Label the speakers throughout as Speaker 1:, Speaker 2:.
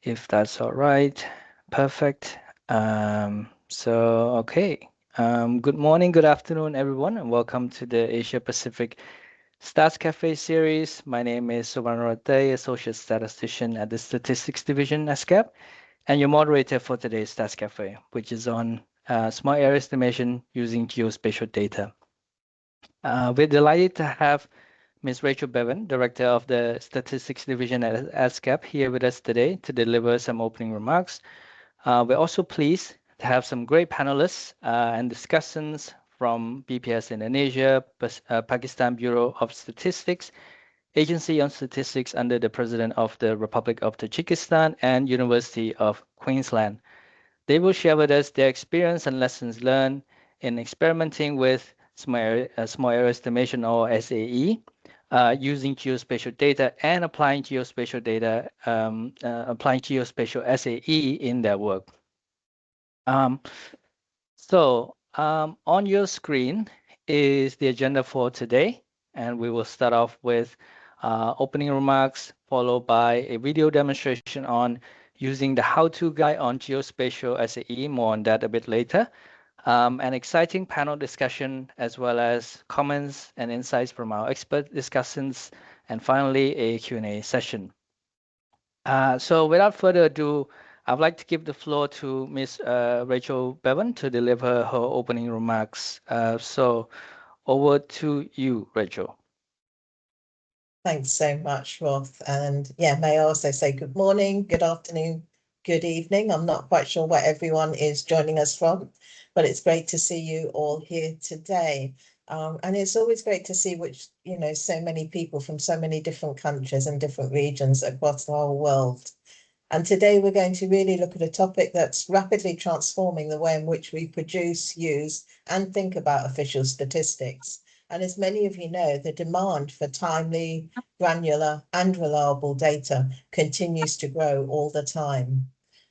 Speaker 1: if that's all right. Perfect. Okay. Good morning, good afternoon, everyone, and welcome to the Asia-Pacific Stats Café series. My name is Subarnarate, Associate Statistician at the Statistics Division, ESCAP, and your moderator for today's Stats Café, which is on small area estimation using geospatial data. We're delighted to have Ms. Rachel Bevan, Director of the Statistics Division at ESCAP, here with us today to deliver some opening remarks. We're also pleased to have some great panelists and discussants from BPS Indonesia, Pakistan Bureau of Statistics, Agency on Statistics under the President of the Republic of Tajikistan, and University of Queensland. They will share with us their experience and lessons learned in experimenting with small area estimation, or SAE, using geospatial data and applying geospatial SAE in their work. On your screen is the agenda for today, and we will start off with opening remarks, followed by a video demonstration on using the how-to guide on geospatial SAE, more on that a bit later, an exciting panel discussion, as well as comments and insights from our expert discussants, and finally a Q&A session. So without further ado, I'd like to give the floor to Ms. Rachel Bevan to deliver her opening remarks. So over to you, Rachel.
Speaker 2: Thanks so much, Roth. And yeah, may I also say good morning, good afternoon, good evening. I'm not quite sure where everyone is joining us from, but it's great to see you all here today. And it's always great to see so many people from so many different countries and different regions across the whole world. And today we're going to really look at a topic that's rapidly transforming the way in which we produce, use, and think about official statistics. And as many of you know, the demand for timely, granular, and reliable data continues to grow all the time.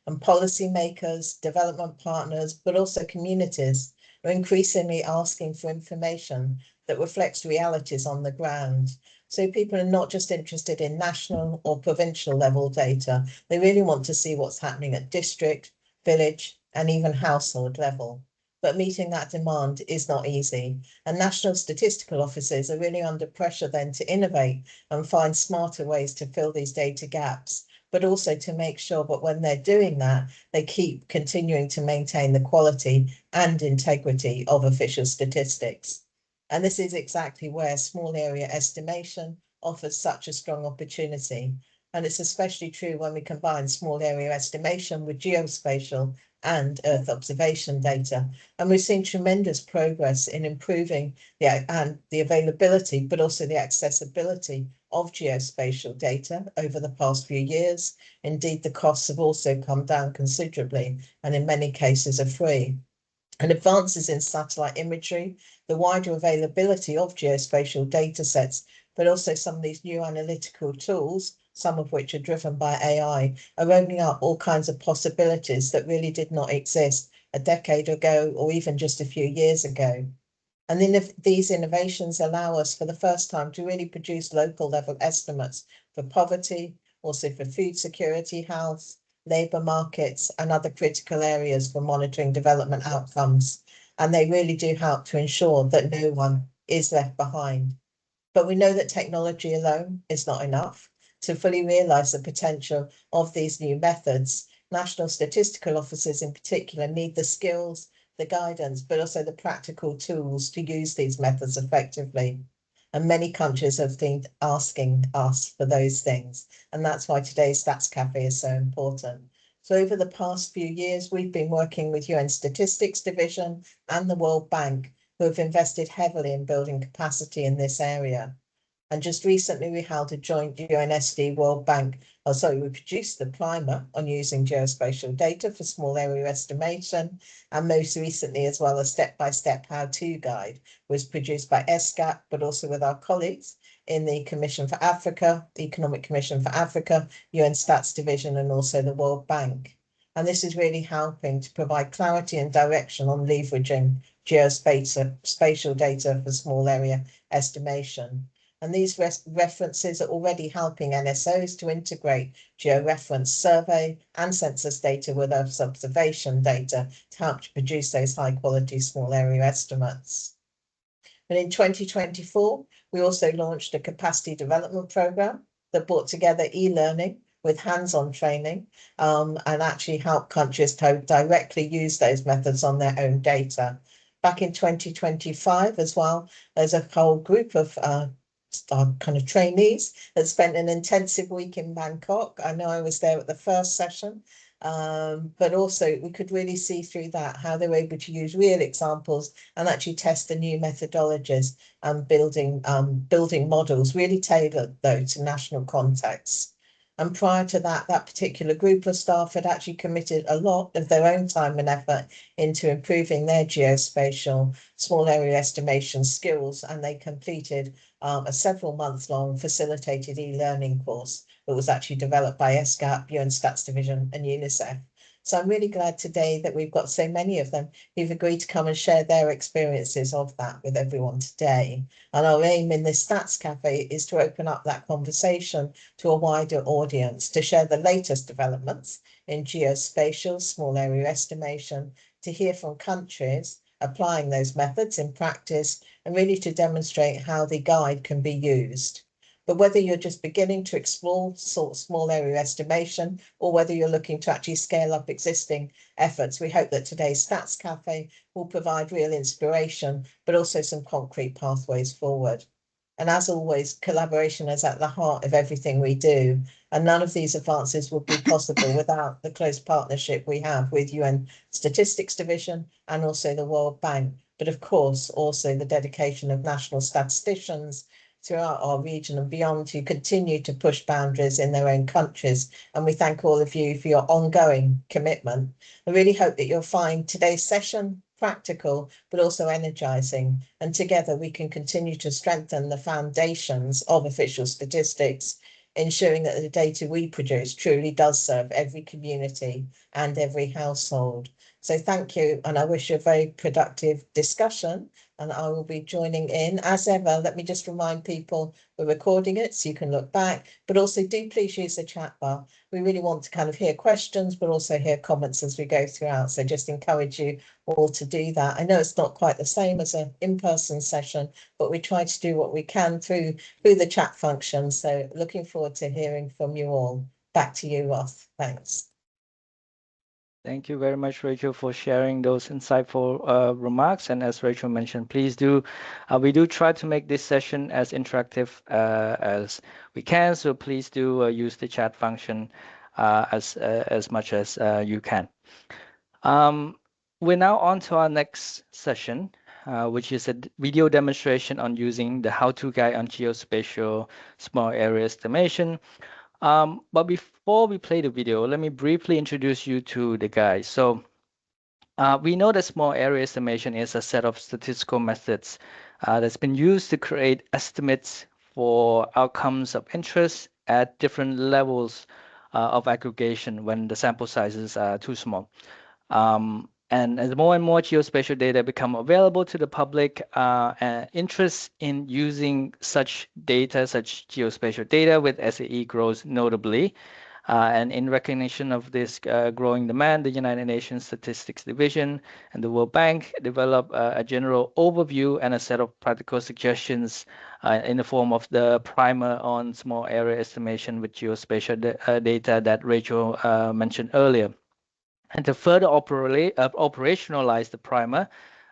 Speaker 2: And policymakers, development partners, but also communities are increasingly asking for information that reflects realities on the ground. So people are not just interested in national or provincial level data. They really want to see what's happening at district, village, and even household level. But meeting that demand is not easy. And national statistical offices are really under pressure then to innovate and find smarter ways to fill these data gaps, but also to make sure that when they're doing that, they keep continuing to maintain the quality and integrity of official statistics. And this is exactly where small area estimation offers such a strong opportunity. And it's especially true when we combine small area estimation with geospatial and Earth observation data. And we've seen tremendous progress in improving the availability, but also the accessibility of geospatial data over the past few years. Indeed, the costs have also come down considerably, and in many cases are free. And advances in satellite imagery, the wider availability of geospatial data sets, but also some of these new analytical tools, some of which are driven by AI, are opening up all kinds of possibilities that really did not exist a decade ago or even just a few years ago. And then these innovations allow us for the first time to really produce local level estimates for poverty, also for food security, health, labour markets, and other critical areas for monitoring development outcomes. And they really do help to ensure that no one is left behind. But we know that technology alone is not enough. To fully realise the potential of these new methods, national statistical offices in particular need the skills, the guidance, but also the practical tools to use these methods effectively. And many countries have been asking us for those things. And that's why today's Stats Café is so important. So over the past few years, we've been working with UN Statistics Division and the World Bank, who have invested heavily in building capacity in this area. And just recently, we held a joint UNSD World Bank, we produced the primer on using geospatial data for small area estimation. And most recently, as well, a step-by-step how-to guide was produced by ESCAP, but also with our colleagues in the Commission for Africa, the Economic Commission for Africa, UN Stats Division, and also the World Bank. And this is really helping to provide clarity and direction on leveraging geospatial data for small area estimation. And these references are already helping NSOs to integrate georeference survey and census data with Earth's observation data to help to produce those high quality small area estimates. And in 2024, we also launched a capacity development program that brought together e-learning with hands-on training and actually help countries to directly use those methods on their own data. Back in 2025 as well, there's a whole group of kind of trainees that spent an intensive week in Bangkok. I know I was there at the first session, but also we could really see through that how they were able to use real examples and actually test the new methodologies and building models really tailored though to national contexts. And prior to that, that particular group of staff had actually committed a lot of their own time and effort into improving their geospatial small area estimation skills, and they completed a several-month-long facilitated e-learning course that was actually developed by ESCAP, UN Stats Division, and UNICEF. So I'm really glad today that we've got so many of them who've agreed to come and share their experiences of that with everyone today. And our aim in this Stats Cafe is to open up that conversation to a wider audience, to share the latest developments in geospatial small area estimation, to hear from countries applying those methods in practice, and really to demonstrate how the guide can be used. But whether you're just beginning to explore small area estimation or whether you're looking to actually scale up existing efforts, we hope that today's Stats Cafe will provide real inspiration, but also some concrete pathways forward. And as always, collaboration is at the heart of everything we do. And none of these advances would be possible without the close partnership we have with UN Statistics Division and also the World Bank. But of course, also the dedication of national statisticians throughout our region and beyond who continue to push boundaries in their own countries. And we thank all of you for your ongoing commitment. I really hope that you'll find today's session practical, but also energizing. And together we can continue to strengthen the foundations of official statistics, ensuring that the data we produce truly does serve every community and every household. So thank you, and I wish you a very productive discussion, and I will be joining in. As ever, let me just remind people we're recording it so you can look back, but also do please use the chat bar. We really want to kind of hear questions, but also hear comments as we go throughout. So just encourage you all to do that. I know it's not quite the same as an in-person session, but we try to do what we can through the chat function. So looking forward to hearing from you all. Back to you, Roth. Thanks.
Speaker 1: Thank you very much, Rachel, for sharing those insightful remarks. And as Rachel mentioned, please do, we do try to make this session as interactive as we can. So please do use the chat function as much as you can. We're now on to our next session, which is a video demonstration on using the how-to guide on geospatial small area estimation. But before we play the video, let me briefly introduce you to the guy. So we know that small area estimation is a set of statistical methods that's been used to create estimates for outcomes of interest at different levels of aggregation when the sample sizes are too small. And as more and more geospatial data become available to the public, interest in using such data, such geospatial data with SAE grows notably. And in recognition of this growing demand, the United Nations Statistics Division and the World Bank develop a general overview and a set of practical suggestions in the form of the primer on small area estimation with geospatial data that Rachel mentioned earlier. And to further operationalize the primer,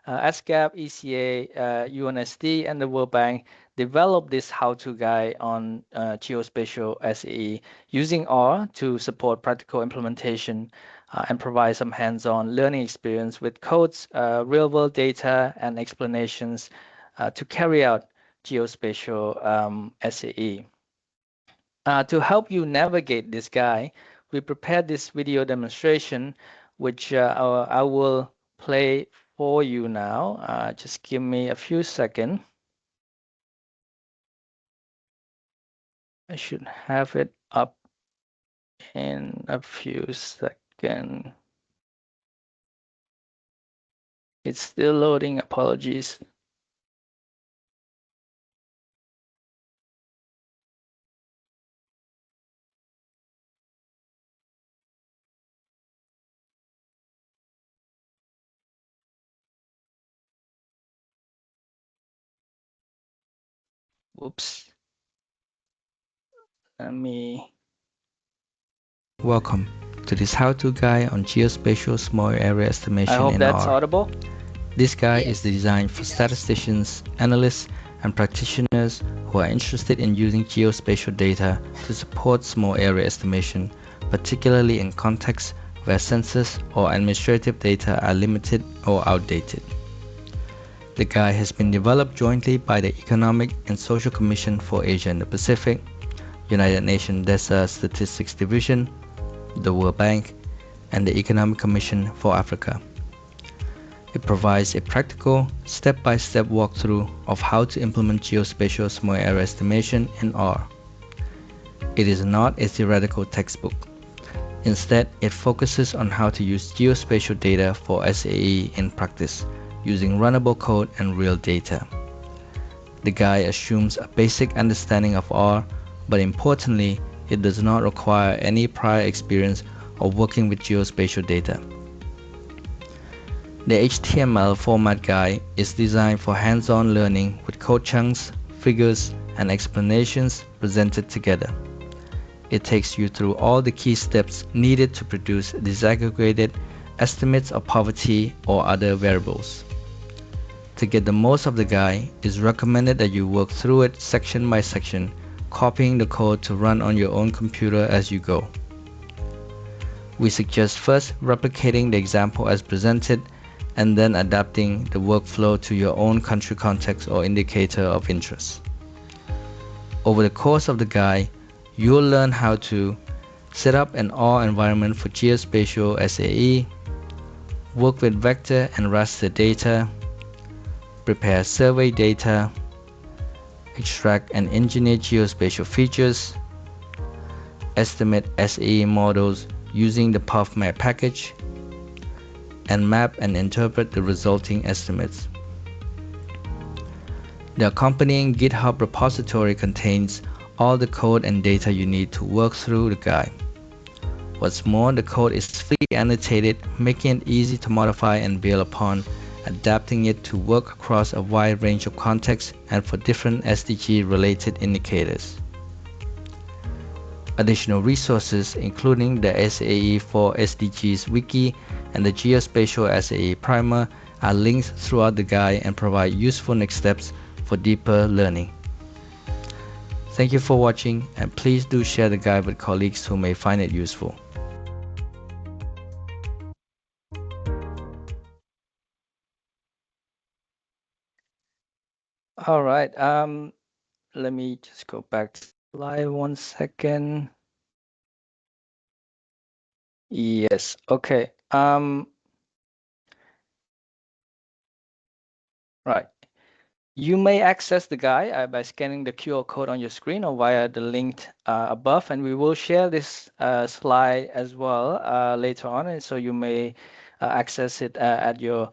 Speaker 1: ESCAP, ECA, UNSD, and the World Bank developed this how-to guide on geospatial SAE using R to support practical implementation and provide some hands-on learning experience with codes, real-world data, and explanations to carry out geospatial SAE. To help you navigate this guide, we prepared this video demonstration, which I will play for you now. Just give me a few seconds. I should have it up in a few seconds. It's still loading, apologies. Oops. Let me.
Speaker 3: Welcome to this how-to guide on geospatial small area
Speaker 1: I
Speaker 3: estimation
Speaker 1: hope
Speaker 3: in
Speaker 1: that's
Speaker 3: R.
Speaker 1: audible.
Speaker 3: This guide is
Speaker 2: Yes.
Speaker 3: designed for statisticians, analysts, and practitioners who are interested in using geospatial data to support small area estimation, particularly in contexts where census or administrative data are limited or outdated. The guide has been developed jointly by the Economic and Social Commission for Asia and the Pacific, United Nations Data Statistics Division, the World Bank, and the Economic Commission for Africa. It provides a practical, step-by-step walkthrough of how to implement geospatial small area estimation in R. It is not a theoretical textbook. Instead, it focuses on how to use geospatial data for SAE in practice, using runnable code and real data. The guide assumes a basic understanding of R, but importantly, it does not require any prior experience of working with geospatial data. The HTML format guide is designed for hands-on learning with code chunks, figures, and explanations presented together. It takes you through all the key steps needed to produce disaggregated estimates of poverty or other variables. To get the most of the guide, it is recommended that you work through it section by section, copying the code to run on your own computer as you go. We suggest first replicating the example as presented and then adapting the workflow to your own country context or indicator of interest. Over the course of the guide, you'll learn how to set up an R environment for geospatial SAE, work with vector and raster data, prepare survey data, extract and engineer geospatial features, estimate SAE models using the PuffMap package, and map and interpret the resulting estimates. The accompanying GitHub repository contains all the code and data you need to work through the guide. What's more, the code is fully annotated, making it easy to modify and build upon, adapting it to work across a wide range of contexts and for different SDG-related indicators. Additional resources, including the SAE for SDGs wiki and the Geospatial SAE primer, are linked throughout the guide and provide useful next steps for deeper learning. Thank you for watching, and please do share the guide with colleagues who may find it useful.
Speaker 1: All right. Let me just go back to slide 1 second. Yes. Okay. Right. You may access the guide by scanning the QR code on your screen or via the link above, and we will share this slide as well later on, and so you may access it at your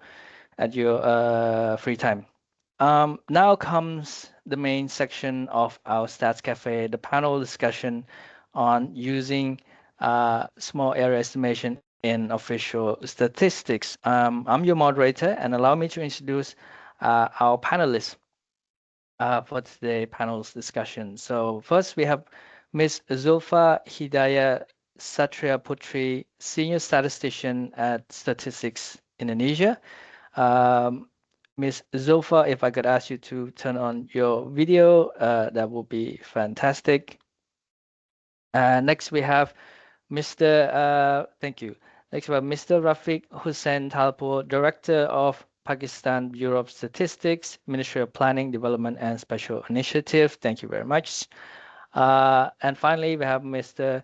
Speaker 1: free time. Now comes the main section of our Stats Cafe, the panel discussion on using small area estimation in official statistics. I'm your moderator, and allow me to introduce our panelists for today's panel's discussion. So first we have Ms. Zulfa Hidayah Satria Putri, Senior Statistician at Statistics Indonesia. Ms. Zulfa, if I could ask you to turn on your video, that would be fantastic. Next we have thank you. Next we have Mr. Rafiq Hussain Talpur, Director of Pakistan Bureau of Statistics, Ministry of Planning, Development and Special Initiative. Thank you very much. And finally, we have Mr.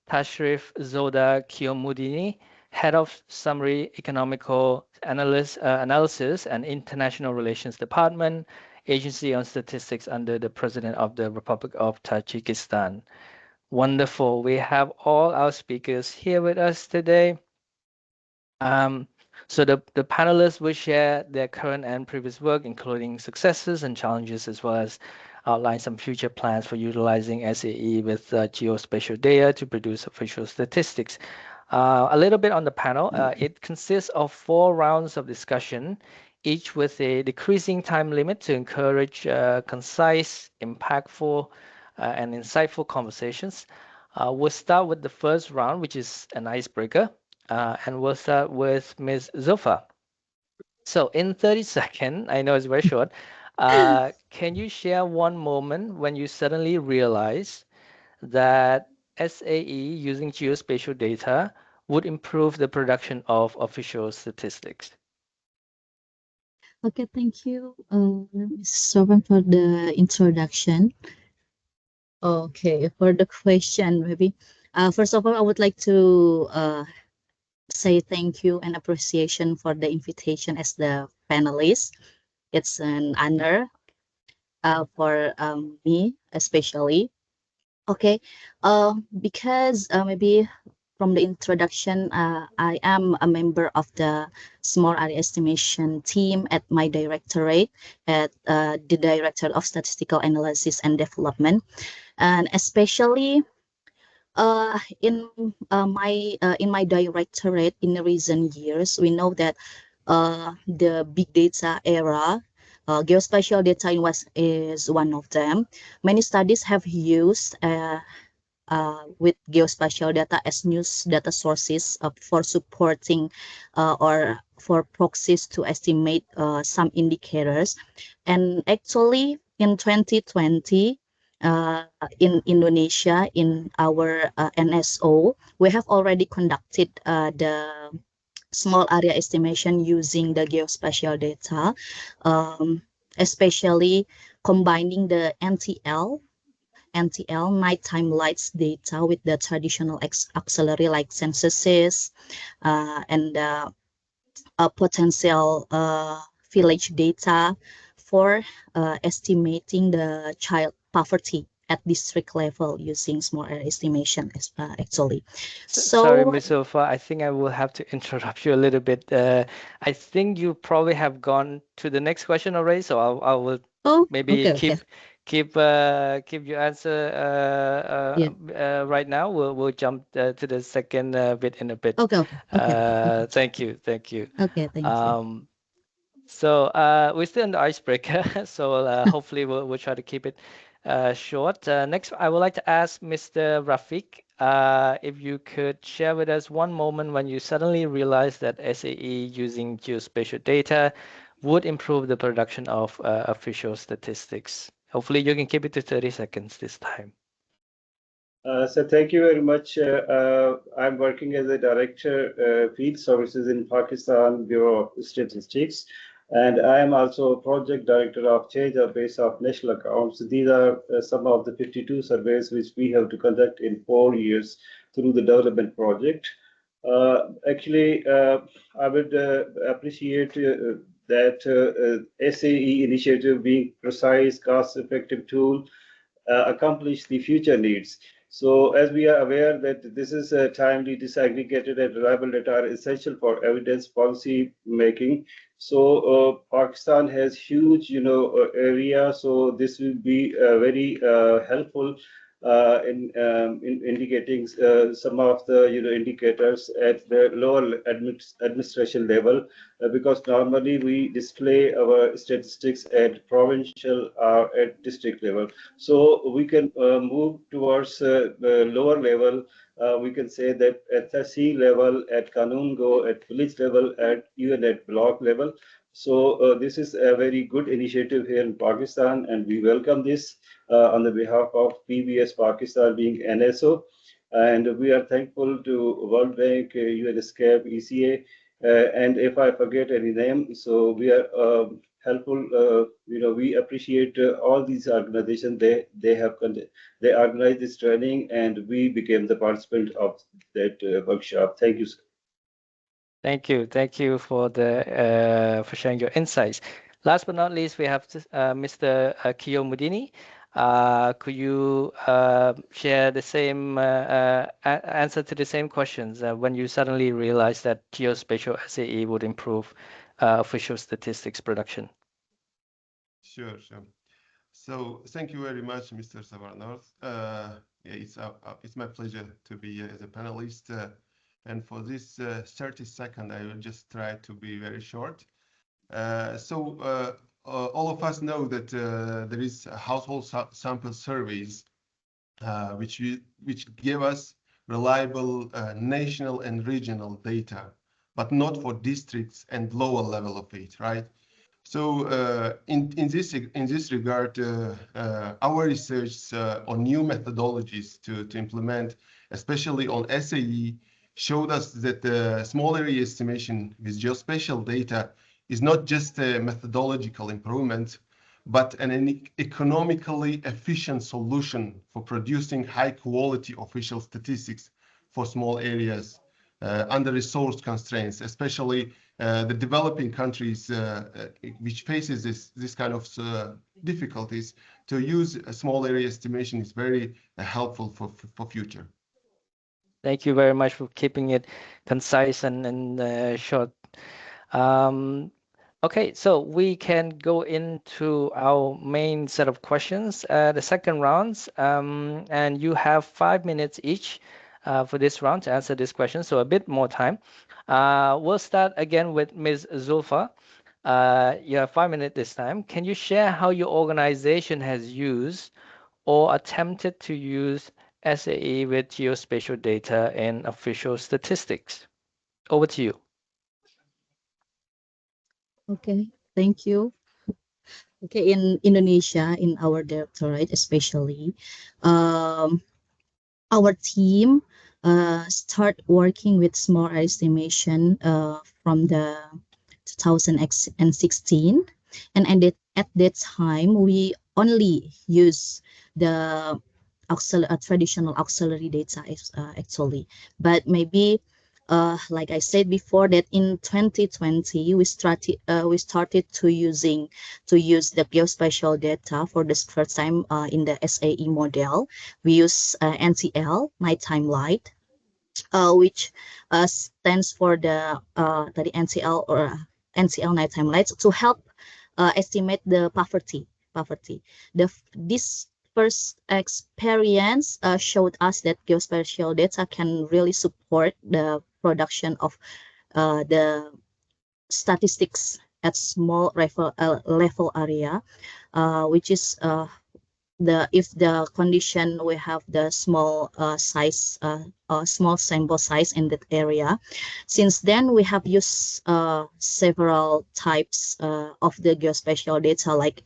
Speaker 1: Tashrif Zoda Kiomudini, Head of Summary Economical Analysis and International Relations Department, Agency on Statistics under the President of the Republic of Tajikistan. Wonderful. We have all our speakers here with us today. So the panelists will share their current and previous work, including successes and challenges, as well as outline some future plans for utilizing SAE with geospatial data to produce official statistics. A little bit on the panel. It consists of 4 rounds of discussion, each with a decreasing time limit to encourage concise, impactful, and insightful conversations. We'll start with the first round, which is an icebreaker, and we'll start with Ms. Zulfa. So in 30 seconds, I know it's very short, can you share one moment when you suddenly realize that SAE using geospatial data would improve the production of official statistics?
Speaker 4: Okay, thank you, Ms. Sovan, for the introduction. Okay, for the question, maybe. First of all, I would like to say thank you and appreciation for the invitation as the panelist. It's an honor for me, especially. Okay, because maybe from the introduction, I am a member of the small area estimation team at my directorate, at the Director of Statistical Analysis and Development, and especially in my directorate in the recent years, we know that the big data era, geospatial data is one of them. Many studies have used with geospatial data as news data sources for supporting or for proxies to estimate some indicators. And actually, in 2020, in Indonesia, in our NSO, we have already conducted the small area estimation using the geospatial data, especially combining the NTL nighttime lights data with the traditional auxiliary like censuses and potential village data for estimating the child poverty at district level using small area estimation actually.
Speaker 1: Sorry,
Speaker 4: So
Speaker 1: Ms. Zulfa, I think I will have to interrupt you a little bit. I think you probably have gone to the next question already, so I will maybe
Speaker 4: okay.
Speaker 1: keep your answer right now. We'll jump to the second bit in a bit.
Speaker 4: Okay.
Speaker 1: Thank you, thank you.
Speaker 4: Okay, thank you.
Speaker 1: So we're still in the icebreaker, so hopefully we'll try to keep it short. Next, I would like to ask Mr. Rafiq if you could share with us one moment when you suddenly realized that SAE using geospatial data would improve the production of official statistics. Hopefully you can keep it to 30 seconds this time.
Speaker 5: So thank you very much. I'm working as a director, field services in Pakistan Bureau of Statistics, and I am also project director of change of base of national accounts. These are some of the 52 surveys which we have to conduct in 4 years through the development project. Actually, I would appreciate that SAE initiative being precise, cost-effective tool accomplish the future needs. So as we are aware that this is timely, disaggregated and reliable data are essential for evidence policy making. So Pakistan has huge, area. So this will be very helpful in indicating some of the indicators at the lower administration level, because normally we display our statistics at provincial or at district level. So we can move towards the lower level. We can say that at the sea level, at Kanungo, at village level, at even at block level. So this is a very good initiative here in Pakistan, and we welcome this on the behalf of PBS Pakistan being NSO. And we are thankful to World Bank, ESCAP, ECA, and if I forget any name, so we are helpful. We appreciate all these organizations. They organized this training, and we became the participant of that workshop. Thank you, sir.
Speaker 1: Thank you for for sharing your insights. Last but not least, we have Mr. Kiyo Mudini. Could you share the same answer to the same questions when you suddenly realized that geospatial SAE would improve official statistics production?
Speaker 6: Sure. So thank you very much, Mr. Savarnorth. It's my pleasure to be here as a panelist. And for this 30 seconds, I will just try to be very short. All of us know that there is household sample surveys which give us reliable national and regional data, but not for districts and lower level of it, right? So in this regard, our research on new methodologies to implement, especially on SAE, showed us that the small area estimation with geospatial data is not just a methodological improvement, but an economically efficient solution for producing high quality official statistics for small areas under resource constraints, especially the developing countries which faces this kind of difficulties. To use a small area estimation is very helpful for future.
Speaker 1: Thank you very much for keeping it concise and short. Okay, so we can go into our main set of questions, the second rounds, and you have 5 minutes each for this round to answer this question, so a bit more time. We'll start again with Ms. Zulfa. You have 5 minutes this time. Can you share how your organization has used or attempted to use SAE with geospatial data and official statistics? Over to you.
Speaker 4: Okay, thank you. Okay, in Indonesia, in our directorate especially, our team start working with small estimation from the 2016, and at that time we only use the traditional auxiliary data actually, but maybe like I said before, that in 2020 we started to use the geospatial data for the first time in the SAE model. We use NCL, nighttime light, which stands for the NCL or NCL nighttime lights, to help estimate the poverty. This first experience showed us that geospatial data can really support the production of the statistics at small level area, which is if the condition we have the small small sample size in that area. Since then we have used several types of the geospatial data, like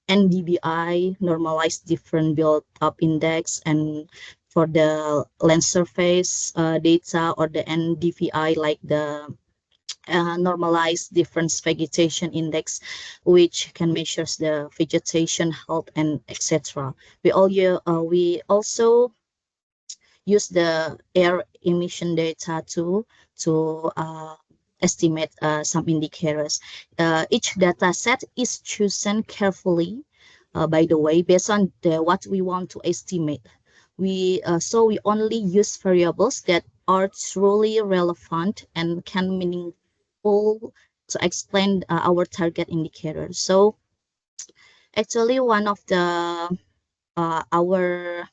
Speaker 4: NDBI, normalized different build-up index, and for the land surface data, or the NDVI, like the normalized difference vegetation index, which can measure the vegetation health and etc. We also use the air emission data to estimate some indicators. Each data set is chosen carefully, by the way, based on what we want to estimate. So we only use variables that are truly relevant and can meaningful to explain our target indicators. So actually, one of the our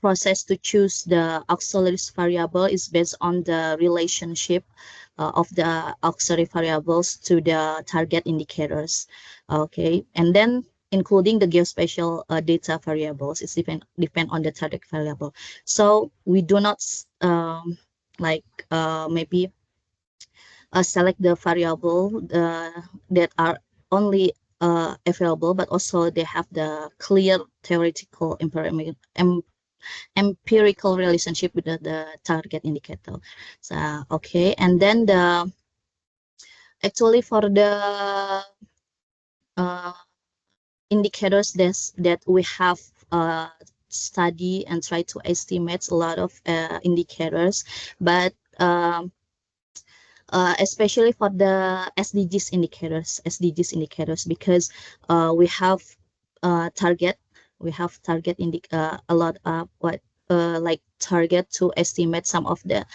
Speaker 4: process to choose the auxiliary variable is based on the relationship of the auxiliary variables to the target indicators. Okay, and then including the geospatial data variables, it's depend on the target variable. So we do not maybe select the variable that are only available, but also they have the clear theoretical empirical relationship with the target indicator. So okay, and then actually for the indicators that we have study and try to estimate a lot of indicators, but especially for the SDGs indicators, because we have target a lot of like target to estimate some of the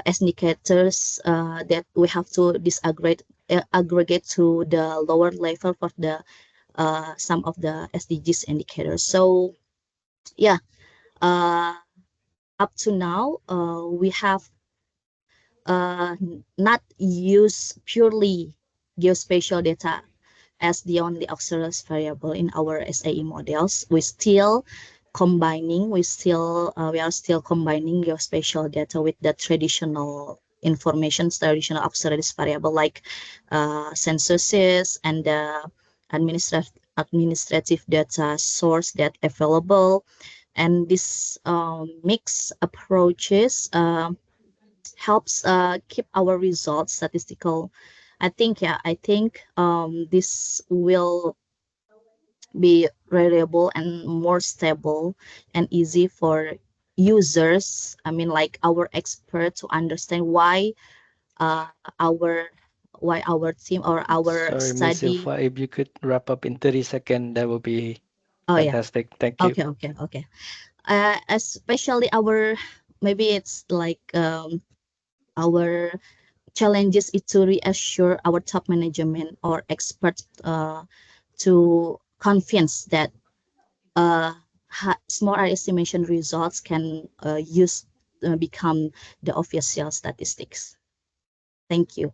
Speaker 4: indicators that we have to aggregate to the lower level for the some of the SDGs indicators. So yeah, up to now we have not use purely geospatial data as the only auxiliary variable in our SAE models. We are still combining geospatial data with the traditional information, traditional auxiliary variable like censuses and the administrative data source that available. And this mixed approaches helps keep our results statistical. I think this will be reliable and more stable and easy for users. I mean, like our expert to understand uh, our why our team or our
Speaker 1: Sorry, Miss
Speaker 4: study.
Speaker 1: Ilfa, if you could wrap up in 30 seconds, that would be
Speaker 4: Oh yeah.
Speaker 1: fantastic. Thank you.
Speaker 4: Okay. Especially maybe it's like our challenges is to reassure our top management or experts to convince that small area estimation results can become the official statistics. Thank you.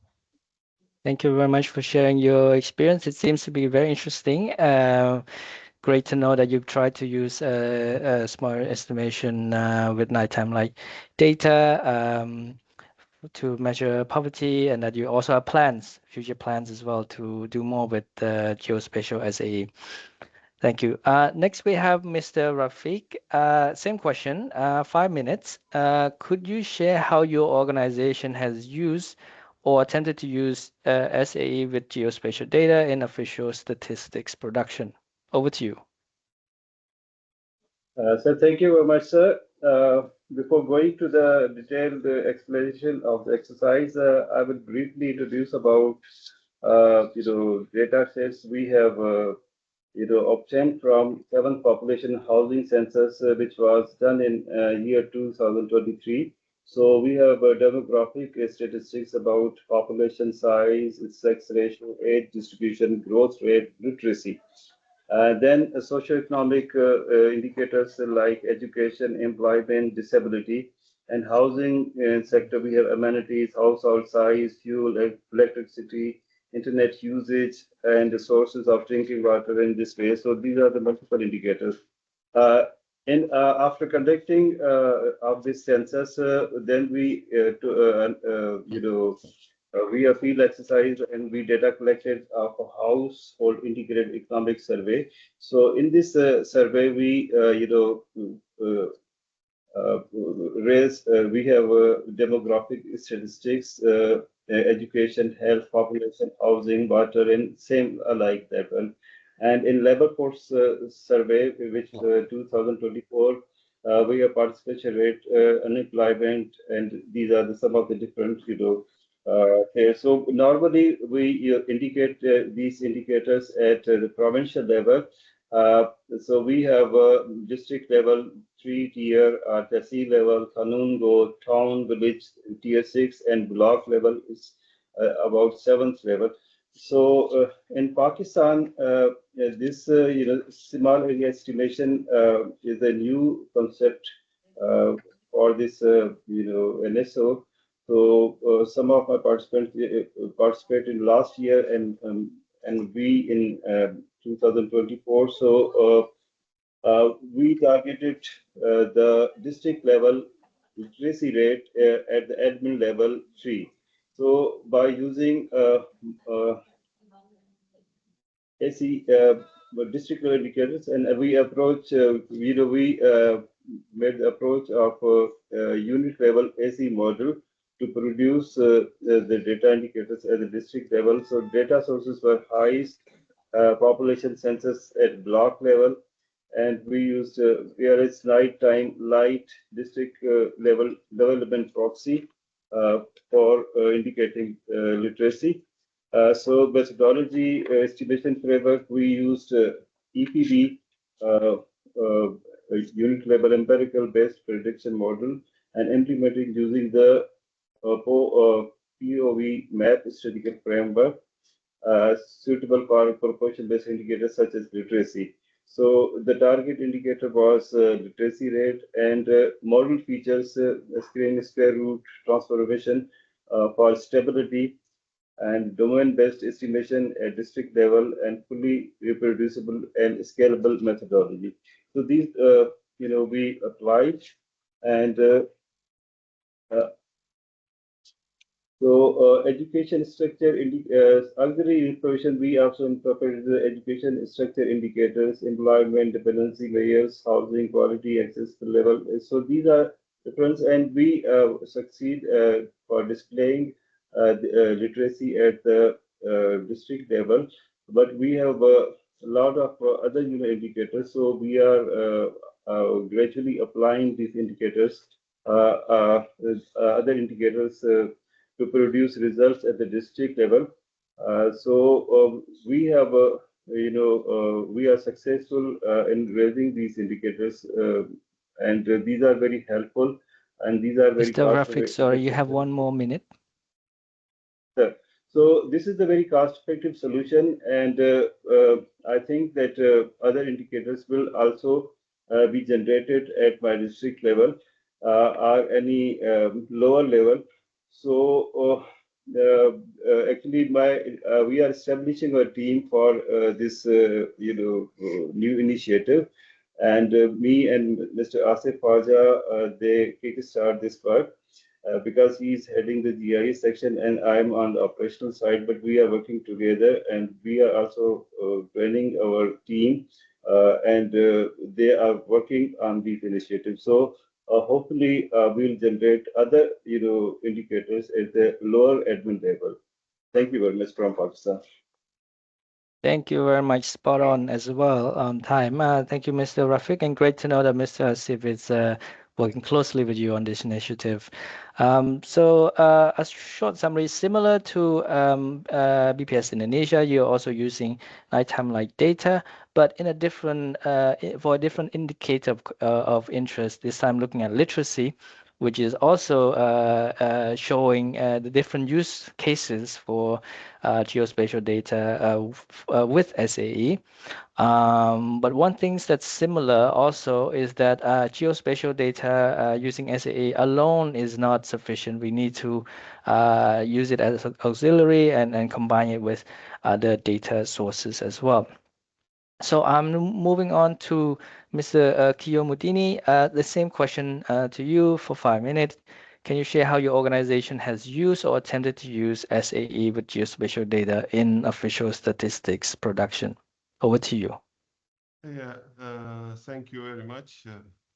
Speaker 1: Thank you very much for sharing your experience. It seems to be very interesting. Great to know that you've tried to use a smart estimation with nighttime light data to measure poverty, and that you also have plans, future plans as well, to do more with geospatial as a. Thank you. Next, we have Mr. Rafiq. Same question, 5 minutes. Could you share how your organization has used or attempted to use SAE with geospatial data in official statistics production? Over to you.
Speaker 5: So thank you very much, sir. Before going to the detailed explanation of the exercise, I will briefly introduce about data sets we have obtained from 7th population housing census, which was done in year 2023. So we have demographic statistics about population size, sex ratio, age distribution, growth rate, literacy. Then socioeconomic indicators like education, employment, disability, and housing sector. We have amenities, household size, fuel, electricity, internet usage, and the sources of drinking water in this way. So these are the multiple indicators. Uh, After conducting of this census, then we a field exercise and we data collected of a household integrated economic survey. So in this survey, we we have demographic statistics, education, health, population, housing, water, and same alike that one. And in labor force survey, which 2024, we have participation rate, unemployment, and these are some of the different, here. So normally we indicate these indicators at the provincial level. So we have district level 3 tier, Tehsil level, Kanun Go, town, village tier 6, and block level is about 7th level. So in Pakistan, this small area estimation is a new concept for this NSO. So some of my participants participated last year, and we in 2024. So we targeted the district level literacy rate at the admin level 3. So by using AC district level indicators, and we approach, we made the approach of unit level AC model to produce the data indicators at the district level. So data sources were highest population census at block level, and we used PRS nighttime light district level development proxy for indicating literacy. So methodology estimation framework, we used EPB, unit level empirical based prediction model, and implementing using the POV map statistical framework suitable for proportion based indicators such as literacy. So the target indicator was literacy rate, and model features screen square root transformation for stability and domain-based estimation at district level and fully reproducible and scalable methodology. So these, we applied, and education structure, auxiliary information, we also incorporated the education structure indicators, employment, dependency layers, housing quality, access level. So these are different, and we succeed for displaying literacy at the district level. But we have a lot of other indicators, so we are gradually applying these indicators, other indicators to produce results at the district level. We have, we are successful in raising these indicators, and these are very helpful, and these are very
Speaker 1: Mr. Rafiq, sorry, you have 1 more minute.
Speaker 5: So this is a very cost-effective solution, and I think that other indicators will also be generated at my district level or any lower level. So actually, we are establishing a team for this new initiative, and me and Mr. Asif Faja, they kickstart this work. Because he's heading the GIS section and I'm on the operational side, but we are working together, and we are also training our team, and they are working on these initiatives. So hopefully we'll generate other indicators at the lower admin level. Thank you very much from Pakistan.
Speaker 1: Thank you very much. Spot on as well on time. Thank you, Mr. Rafiq, and great to know that Mr. Asif is working closely with you on this initiative. A short summary, similar to BPS Indonesia, you're also using nighttime light data, but in a different for a different indicator of interest. This time looking at literacy, which is also showing the different use cases for geospatial data with SAE. But one thing that's similar also is that geospatial data using SAE alone is not sufficient. We need to use it as an auxiliary and combine it with other data sources as well. So I'm moving on to Mr. Kiyomudini. The same question to you for 5 minutes. Can you share how your organization has used or attempted to use SAE with geospatial data in official statistics production? Over to you.
Speaker 6: Yeah, thank you very much.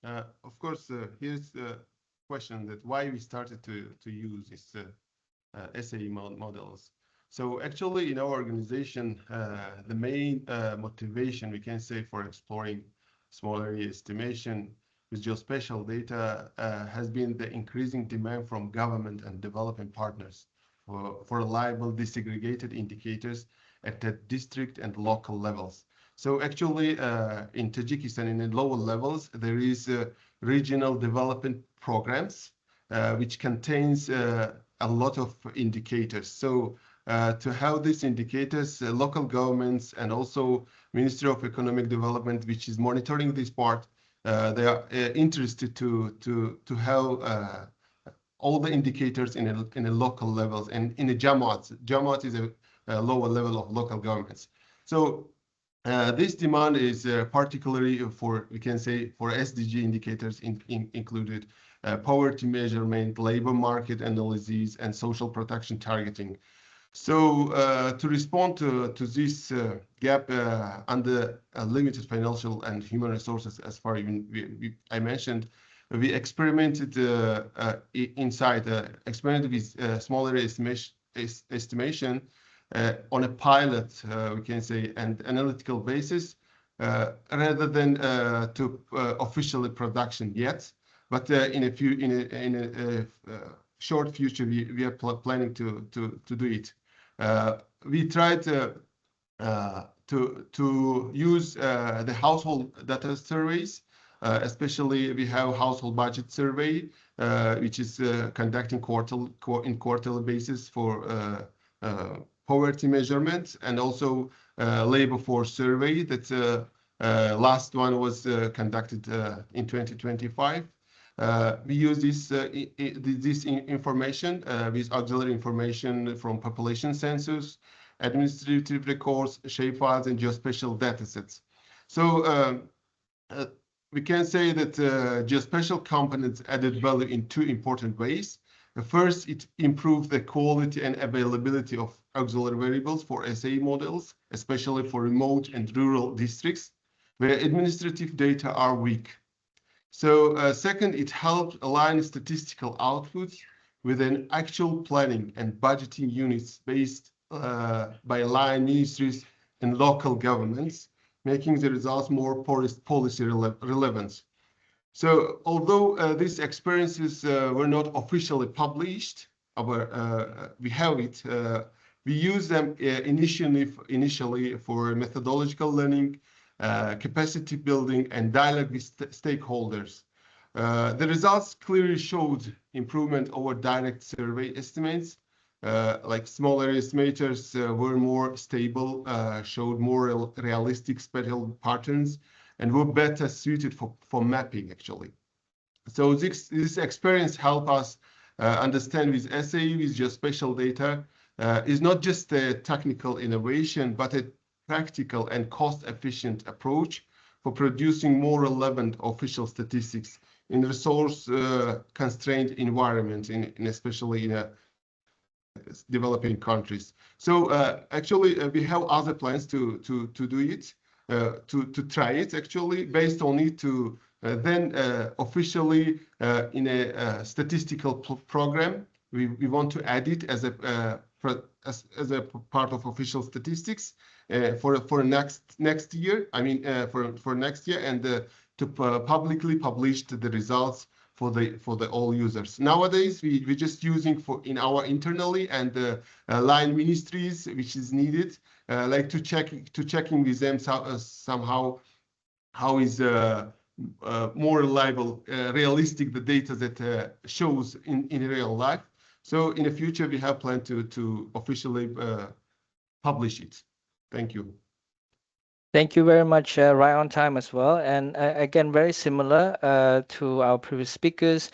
Speaker 6: Of course, here's the question that why we started to use this SAE models. So actually, in our organization, the main motivation, we can say, for exploring small area estimation with geospatial data has been the increasing demand from government and development partners for reliable disaggregated indicators at the district and local levels. So actually, in Tajikistan, in the lower levels, there is regional development programs, which contains a lot of indicators. So to have these indicators, local governments and also Ministry of Economic Development, which is monitoring this part, they are interested to have all the indicators in a local levels and in a Jamaat. Jamaat is a lower level of local governments. So this demand is particularly for, we can say, for SDG indicators included poverty measurement, labor market analysis, and social protection targeting. So to respond to this gap under limited financial and human resources, as far even I mentioned, we experimented experimented with smaller estimation on a pilot, we can say, and analytical basis, rather than to officially production yet. But in a short future, we are planning to do it. We tried to use the household data surveys, especially we have household budget survey, which is conducting quarterly basis for poverty measurement, and also labor force survey. That last one was conducted in 2025. We use this information with auxiliary information from population census, administrative records, shapefiles, and geospatial datasets. So we can say that geospatial components added value in two important ways. First, it improved the quality and availability of auxiliary variables for SAE models, especially for remote and rural districts where administrative data are weak. So second, it helped align statistical outputs with an actual planning and budgeting units based by line ministries and local governments, making the results more policy relevant. So although these experiences were not officially published, we have it. We use them initially for methodological learning, capacity building, and dialogue with stakeholders. The results clearly showed improvement over direct survey estimates. Like smaller estimators were more stable, showed more realistic spatial patterns, and were better suited for mapping, actually. So this experience helped us understand with SAE, with geospatial data, is not just a technical innovation, but a practical and cost-efficient approach for producing more relevant official statistics in resource-constrained environments, especially in developing countries. So actually, we have other plans to do it, to try it actually, based on it to then officially in a statistical program. We want to add it as a part of official statistics for next year. I mean for next year, and to publicly publish the results for the all users. Nowadays, we're just using in our internally and line ministries, which is needed, like to checking with them somehow how is more reliable, realistic the data that shows in real life. So in the future, we have planned to officially publish it. Thank you.
Speaker 1: Thank you very much, right on time as well. And again, very similar to our previous speakers,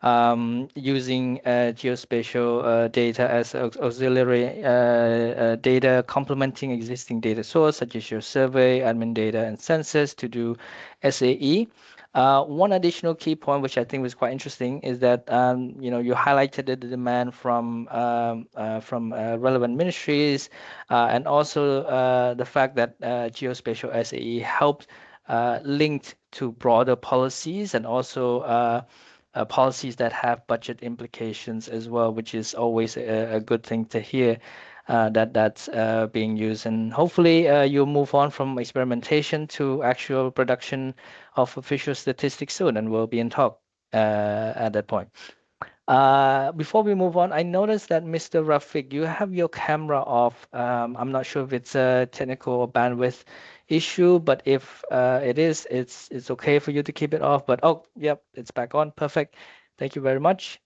Speaker 1: using geospatial data as auxiliary data, complementing existing data source such as your survey, admin data, and census to do SAE. One additional key point, which I think was quite interesting, is that you highlighted the demand from relevant ministries, and also the fact that geospatial SAE helped linked to broader policies and also policies that have budget implications as well, which is always a good thing to hear. That's being used, and hopefully you'll move on from experimentation to actual production of official statistics soon, and we'll be in talk at that point. Before we move on, I noticed that Mr. Rafiq, you have your camera off. I'm not sure if it's a technical or bandwidth issue, but if it is, it's okay for you to keep it off. But oh, yep, it's back on. Perfect. Thank you very much.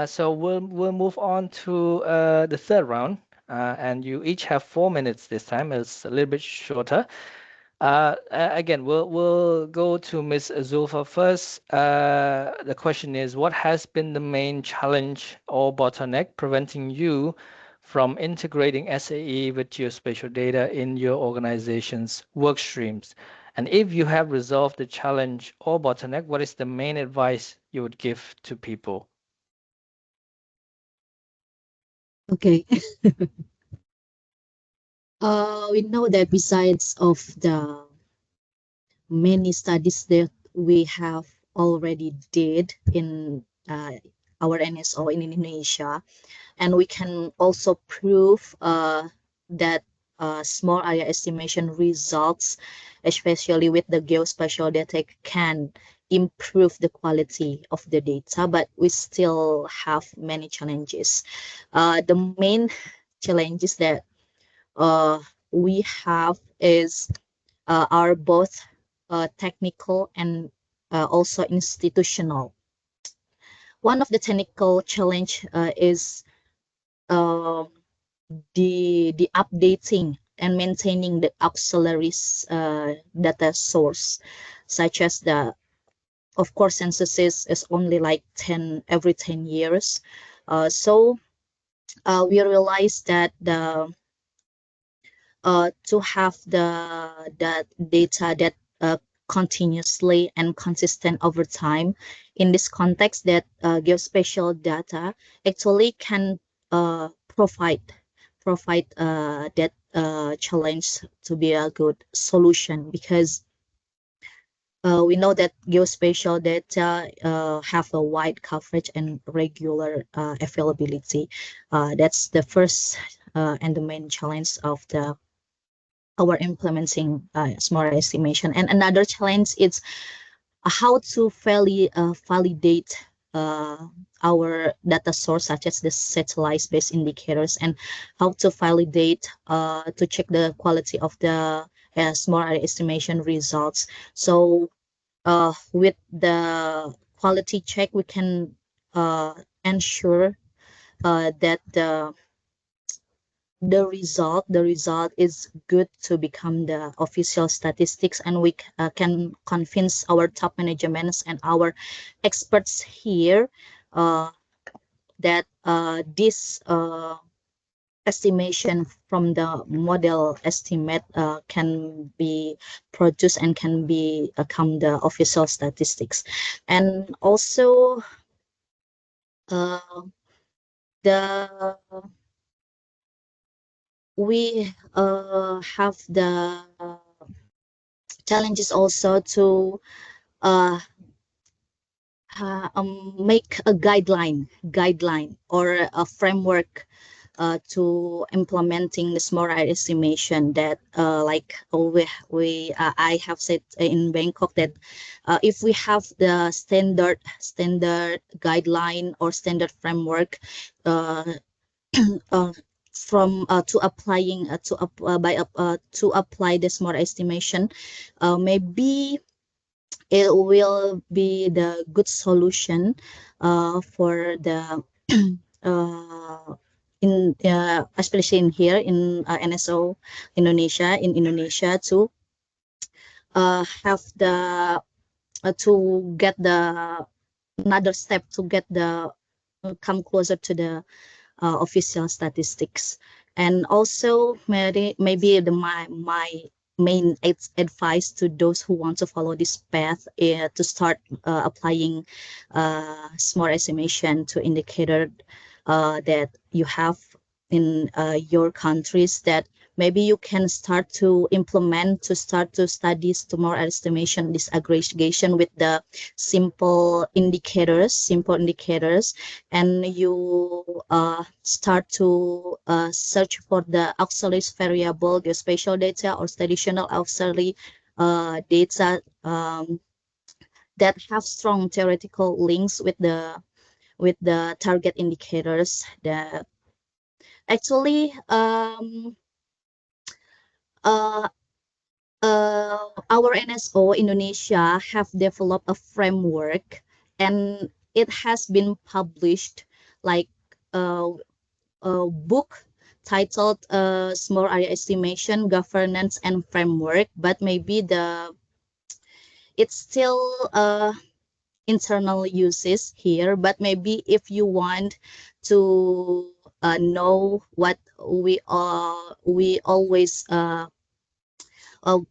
Speaker 1: So we'll move on to the third round, and you each have 4 minutes this time. It's a little bit shorter. Again, we'll go to Ms. Zulfa first. The question is, what has been the main challenge or bottleneck preventing you from integrating SAE with geospatial data in your organization's work streams? And if you have resolved the challenge or bottleneck, what is the main advice you would give to people?
Speaker 4: Okay. We know that besides of the many studies that we have already did in our NSO in Indonesia, and we can also prove that small area estimation results, especially with the geospatial data, can improve the quality of the data, but we still have many challenges. The main challenges that we have are both technical and also institutional. One of the technical challenge is the updating and maintaining the auxiliaries data source, such as the of course, census is only like every 10 years. So we realized that to have the data that continuously and consistent over time, in this context, that geospatial data actually can provide that challenge to be a good solution, because we know that geospatial data have a wide coverage and regular availability. That's the first and the main challenge of our implementing smart estimation. And another challenge is how to validate our data source, such as the satellite-based indicators, and how to validate to check the quality of the smart area estimation results. So with the quality check, we can ensure that the result is good to become the official statistics, and we can convince our top managements and our experts here that this estimation from the model estimate can be produced and can become the official statistics. And also the we have the challenges also to make a guideline or a framework to implementing the smart area estimation, that like I have said in Bangkok that if we have the standard guideline or standard framework from to applying to apply the smart estimation, maybe it will be the good solution for the in especially in here in NSO Indonesia, to have the to get the another step to get the come closer to the official statistics. And also maybe my main advice to those who want to follow this path to start applying smart estimation to indicator that you have in your countries, that maybe you can start to implement, to start to study smart estimation disaggregation with the simple indicators, and you start to search for the auxiliary variable, geospatial data, or traditional auxiliary data that have strong theoretical links with the target indicators. That actually our NSO Indonesia have developed a framework, and it has been published like a book titled Small Area Estimation Governance and Framework, but maybe it's still internal uses here. But maybe if you want to know what we always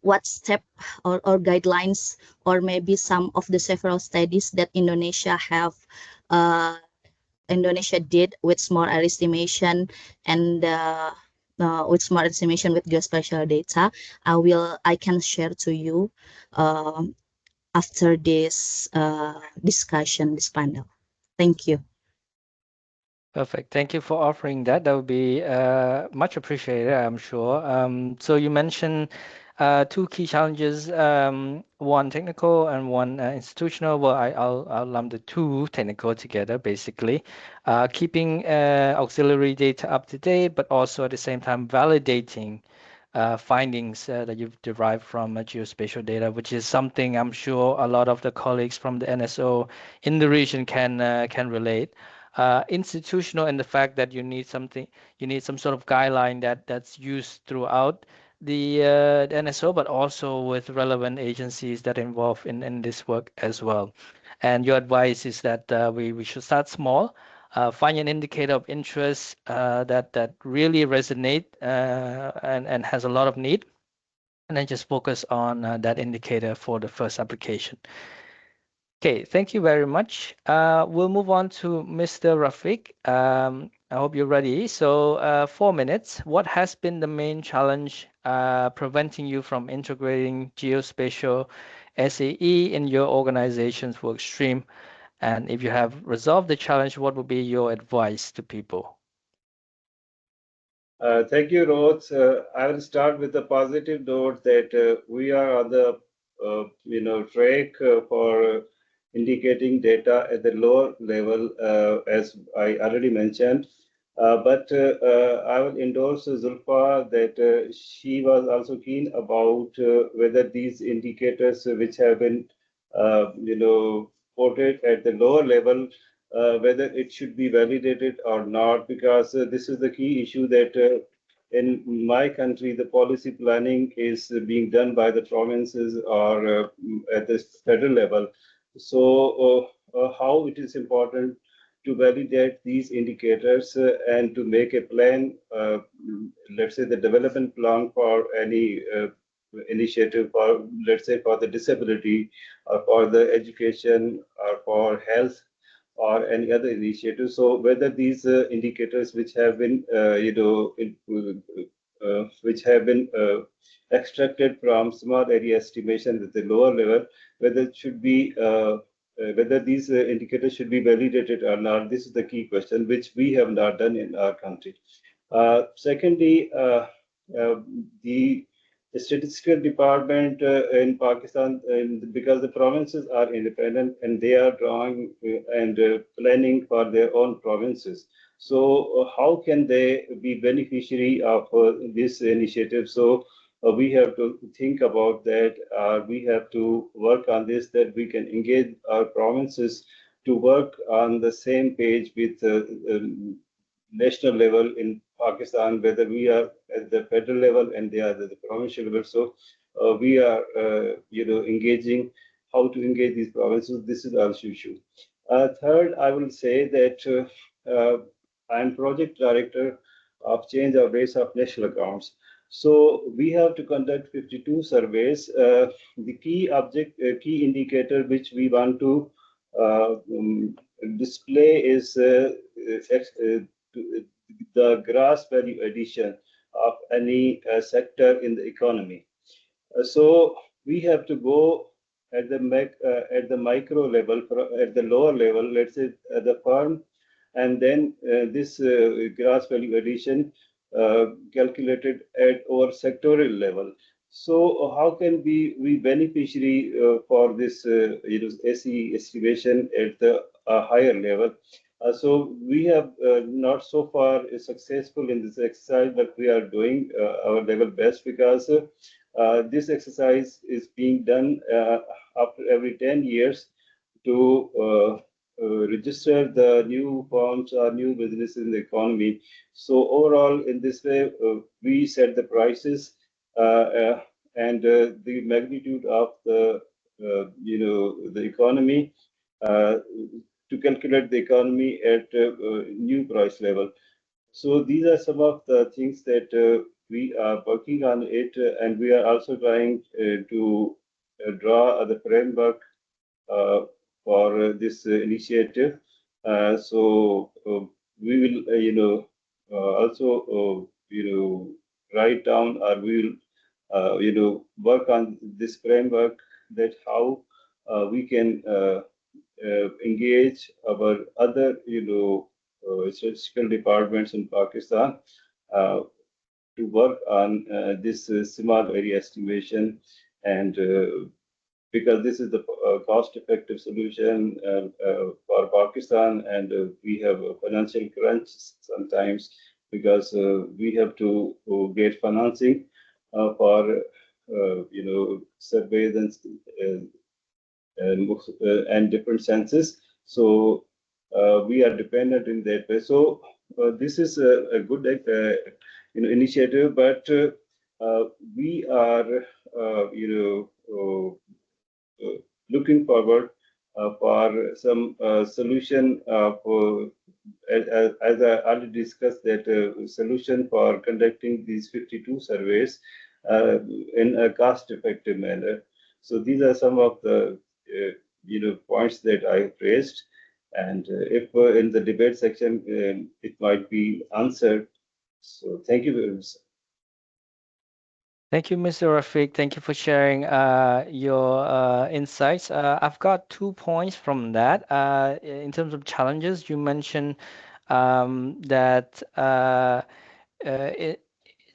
Speaker 4: what step or guidelines, or maybe some of the several studies that Indonesia did with smart area estimation, and with smart estimation with geospatial data, I can share to you after this discussion, this panel. Thank you.
Speaker 1: Perfect. Thank you for offering that. That would be much appreciated, I'm sure. So you mentioned two key challenges, one technical and one institutional. Well, I'll lump the two technical together, basically. Keeping auxiliary data up to date, but also at the same time validating findings that you've derived from geospatial data, which is something I'm sure a lot of the colleagues from the NSO in the region can relate. Institutional, and the fact that you need some sort of guideline that's used throughout the NSO, but also with relevant agencies that involve in this work as well. And your advice is that we should start small, find an indicator of interest that really resonate and has a lot of need, and then just focus on that indicator for the first application. Okay, thank you very much. We'll move on to Mr. Rafiq. I hope you're ready. So 4 minutes. What has been the main challenge preventing you from integrating geospatial SAE in your organization's work stream? And if you have resolved the challenge, what would be your advice to people?
Speaker 5: Thank you, Roth. I will start with a positive note that we are on the track for indicating data at the lower level, as I already mentioned. But I will endorse Zulfa that she was also keen about whether these indicators which have been quoted at the lower level, whether it should be validated or not, because this is the key issue that in my country, the policy planning is being done by the provinces or at the federal level. So how it is important to validate these indicators and to make a plan, let's say the development plan for any initiative for, let's say, for the disability or for the education or for health or any other initiative. So whether these indicators which have been, which have been extracted from small area estimation at the lower level, whether it should be whether these indicators should be validated or not. This is the key question, which we have not done in our country. Secondly, the statistical department in Pakistan, because the provinces are independent and they are drawing and planning for their own provinces. So how can they be beneficiary of this initiative? So we have to think about that. We have to work on this, that we can engage our provinces to work on the same page with national level in Pakistan, whether we are at the federal level and they are at the provincial level. So we are, engaging how to engage these provinces. This is our issue. Third, I will say that I'm project director of change of base of national accounts. So we have to conduct 52 surveys. The key indicator which we want to display is the gross value addition of any sector in the economy. So we have to go at the micro level, at the lower level, let's say the firm, and then this gross value addition calculated at our sectorial level. So how can we beneficiary for this SE estimation at the higher level? So we have not so far successful in this exercise, but we are doing our level best, because this exercise is being done after every 10 years to register the new firms or new businesses in the economy. So overall, in this way, we set the prices and the magnitude of the the economy to calculate the economy at new price level. So these are some of the things that we are working on it, and we are also trying to draw the framework for this initiative. So we will, also, write down, or we will, work on this framework, that how we can engage our other, statistical departments in Pakistan to work on this small area estimation, and because this is the cost-effective solution for Pakistan, and we have a financial crunch sometimes, because we have to get financing for surveys and different census. So we are dependent in that way. So this is a good initiative, but we are looking forward for some solution for, as I already discussed, that solution for conducting these 52 surveys in a cost-effective manner. So these are some of the points that I raised, and if in the debate section it might be answered. So thank you very much.
Speaker 1: Thank you, Mr. Rafiq. Thank you for sharing your insights. I've got 2 points from that. In terms of challenges, you mentioned that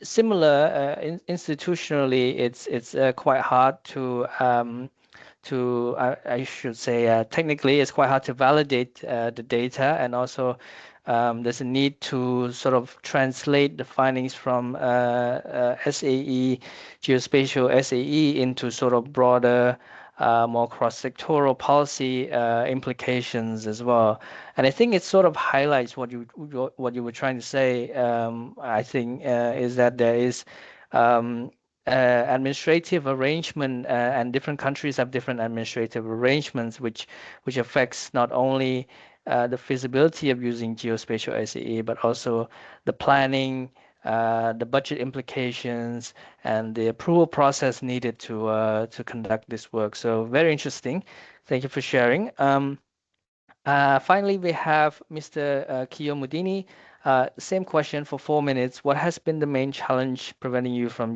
Speaker 1: similar institutionally, it's quite hard to I should say technically it's quite hard to validate the data, and also there's a need to sort of translate the findings from SAE, geospatial SAE, into sort of broader, more cross-sectoral policy implications as well. And I think it sort of highlights what you were trying to say. I think is that there is administrative arrangement, and different countries have different administrative arrangements, which affects not only the feasibility of using geospatial SAE, but also the planning, the budget implications, and the approval process needed to conduct this work. So very interesting. Thank you for sharing. Finally, we have Mr. Kiyo Mudini. Same question for 4 minutes. What has been the main challenge preventing you from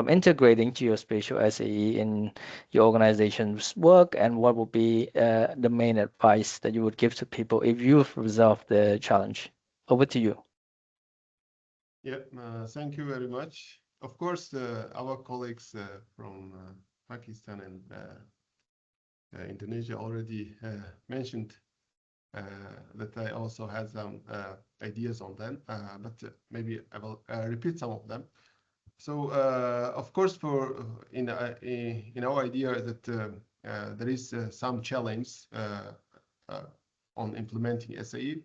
Speaker 1: integrating geospatial SAE in your organization's work, and what would be the main advice that you would give to people if you've resolved the challenge? Over to you.
Speaker 6: Yeah, thank you very much. Of course, our colleagues from Pakistan and Indonesia already mentioned that I also had some ideas on them, but maybe I will repeat some of them. So, of course, in our idea that there is some challenge on implementing SAE.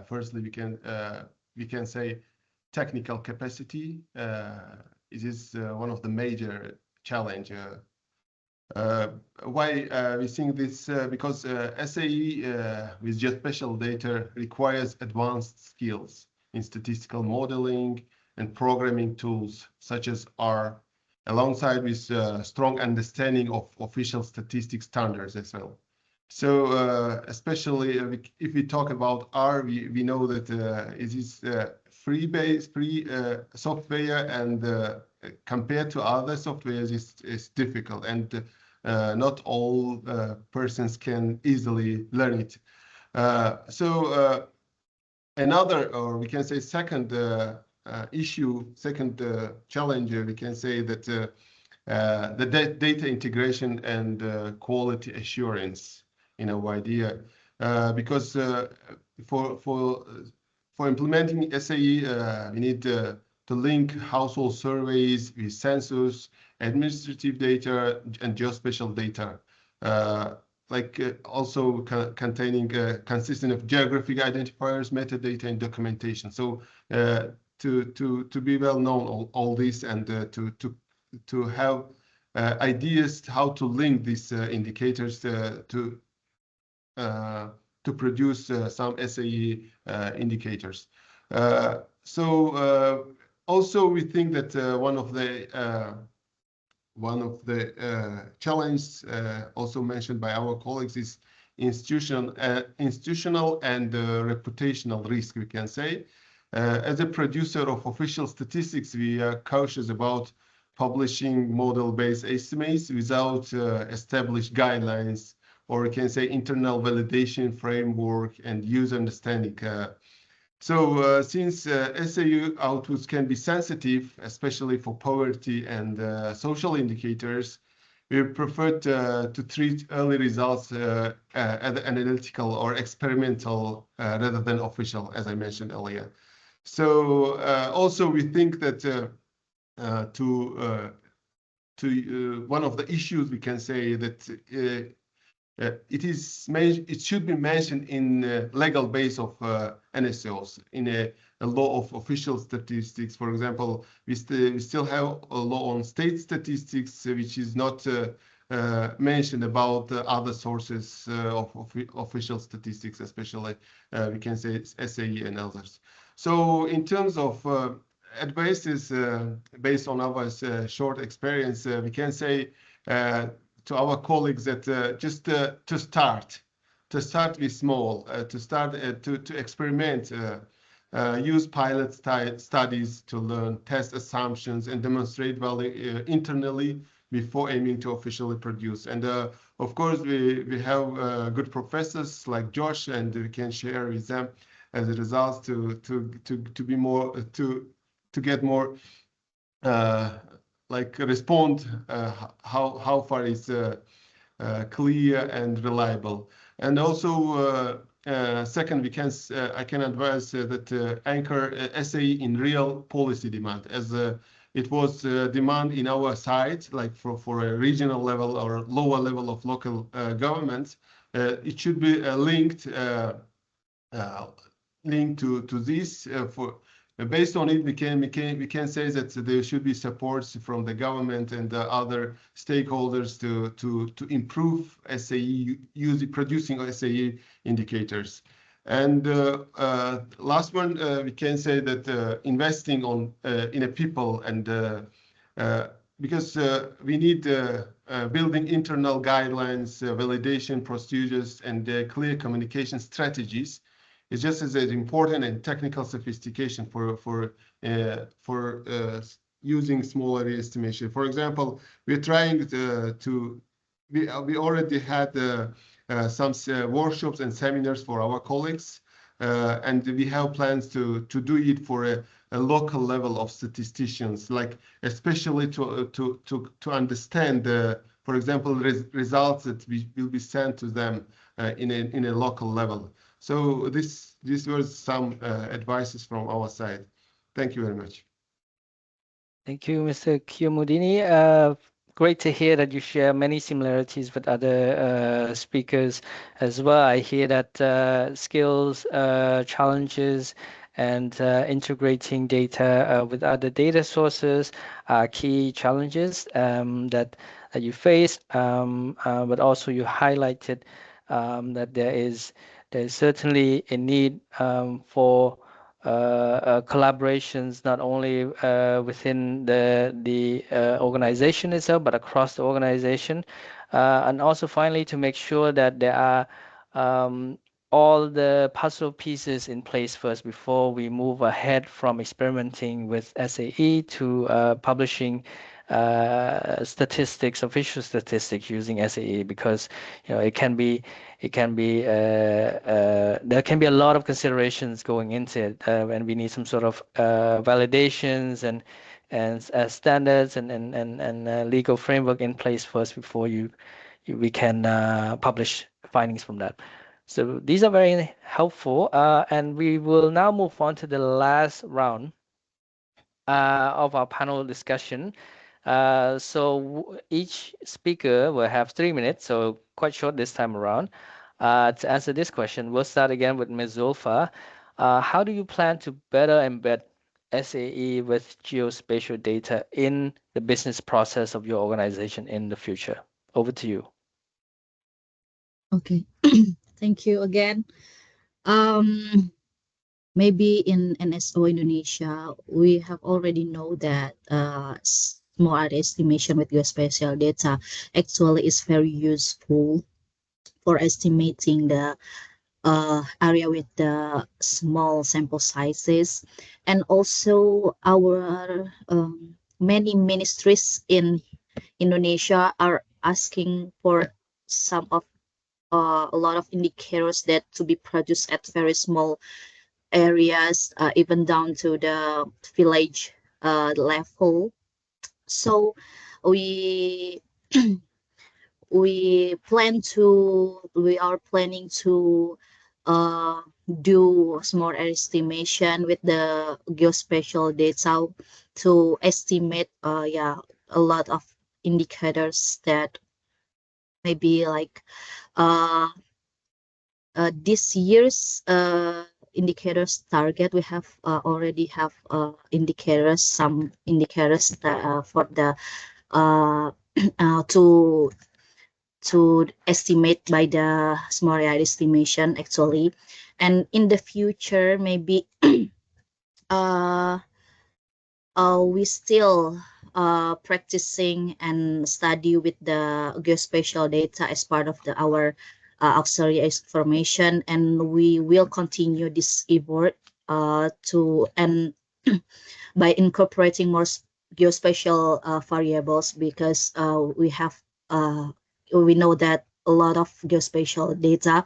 Speaker 6: Firstly, we can say technical capacity. It is one of the major challenge. Why we think this? Because SAE with geospatial data requires advanced skills in statistical modeling and programming tools such as R, alongside with strong understanding of official statistics standards as well. So especially if we talk about R, we know that it is free software, and compared to other softwares, it's difficult, and not all persons can easily learn it. So another, or we can say second challenge, we can say that the data integration and quality assurance in our idea, because for implementing SAE, we need to link household surveys with census, administrative data, and geospatial data, also containing consistent of geographic identifiers, metadata, and documentation. So to be well known all this, and to have ideas how to link these indicators to produce some SAE indicators. So also we think that one of the challenges also mentioned by our colleagues is institutional and reputational risk, we can say. As a producer of official statistics, we are cautious about publishing model-based estimates without established guidelines, or we can say internal validation framework and user understanding. So since SAE outputs can be sensitive, especially for poverty and social indicators, we prefer to treat early results as analytical or experimental rather than official, as I mentioned earlier. So also we think that one of the issues we can say that it should be mentioned in legal base of NSOs in a law of official statistics. For example, we still have a law on state statistics, which is not mentioned about other sources of official statistics, especially we can say SAE and others. So in terms of advices based on our short experience, we can say to our colleagues that just to start with small, to start to experiment, use pilot studies to learn, test assumptions, and demonstrate value internally before aiming to officially produce. And of course, we have good professors like Josh, and we can share with them as a result to be more to get more like respond how far is clear and reliable. And also second, I can advise that anchor SAE in real policy demand, as it was demand in our side, like for a regional level or lower level of local governments. It should be linked to this for. Based on it, we can say that there should be supports from the government and the other stakeholders to improve SAE producing SAE indicators. And last one, we can say that investing in a people and because we need building internal guidelines, validation procedures, and clear communication strategies. It's just as important and technical sophistication for using small area estimation. For example, we're trying we already had some workshops and seminars for our colleagues, and we have plans to do it for a local level of statisticians, like especially to understand for example, results that will be sent to them in a local level. So this was some advices from our side. Thank you very much.
Speaker 1: Thank you, Mr. Kiyomudini. Great to hear that you share many similarities with other speakers as well. I hear that skills, challenges, and integrating data with other data sources are key challenges that you face. But also you highlighted that there's certainly a need for collaborations not only within the organization itself, but across the organization, and also finally to make sure that there are all the puzzle pieces in place first before we move ahead from experimenting with SAE to publishing statistics, official statistics using SAE, because it can be there can be a lot of considerations going into it, and we need some sort of validations and standards and legal framework in place first before we can publish findings from that. So these are very helpful, and we will now move on to the last round of our panel discussion. So each speaker will have 3 minutes, so quite short this time around. To answer this question, we'll start again with Ms. Zulfa. How do you plan to better embed SAE with geospatial data in the business process of your organization in the future? Over to you.
Speaker 4: Okay, thank you again. Maybe in NSO Indonesia, we have already know that small area estimation with geospatial data actually is very useful for estimating the area with the small sample sizes. And also our many ministries in Indonesia are asking for some of a lot of indicators that to be produced at very small areas, even down to the village level. So we we are planning to do small estimation with the geospatial data to estimate a lot of indicators that maybe like this year's indicators target. We have already have some indicators for the to to estimate by the small area estimation actually. And in the future, maybe we still practicing and study with the geospatial data as part of our auxiliary information, and we will continue this effort to and by incorporating more geospatial variables, because we know that a lot of geospatial data,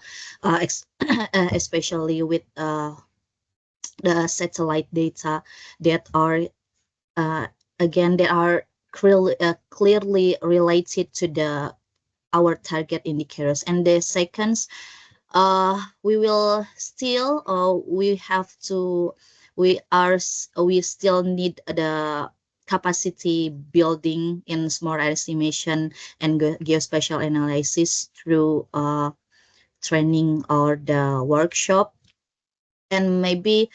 Speaker 4: especially with the satellite data, that are again, they are clearly related to our target indicators. And the seconds, we will still we still need the capacity building in small area estimation and geospatial analysis through training or the workshop. And maybe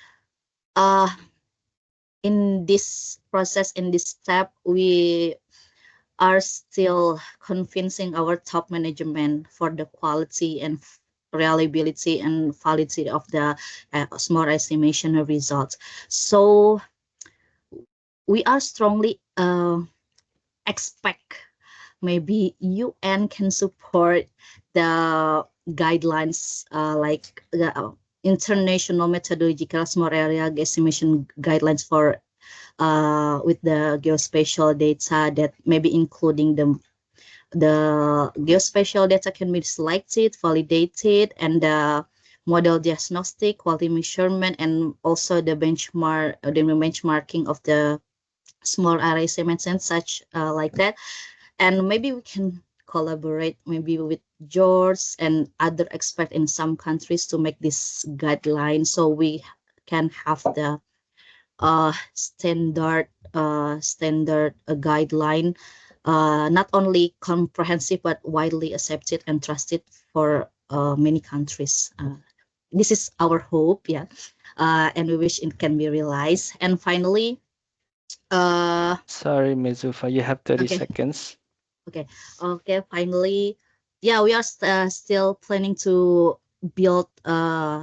Speaker 4: in this process, in this step, we are still convincing our top management for the quality and reliability and validity of the small estimation results. So we are strongly expect maybe UN can support the guidelines like the international methodological small area estimation guidelines for with the geospatial data, that maybe including the geospatial data can be selected, validated, and the model diagnostic, quality measurement, and also the benchmarking of the small area estimates and such like that. And maybe we can collaborate maybe with George and other experts in some countries to make this guideline, so we can have the standard guideline, not only comprehensive but widely accepted and trusted for many countries. This is our hope, yeah, and we wish it can be realized. And finally,
Speaker 1: Sorry, Mizufa, you have 30
Speaker 4: okay.
Speaker 1: seconds.
Speaker 4: Okay. Finally, yeah, we are still planning to build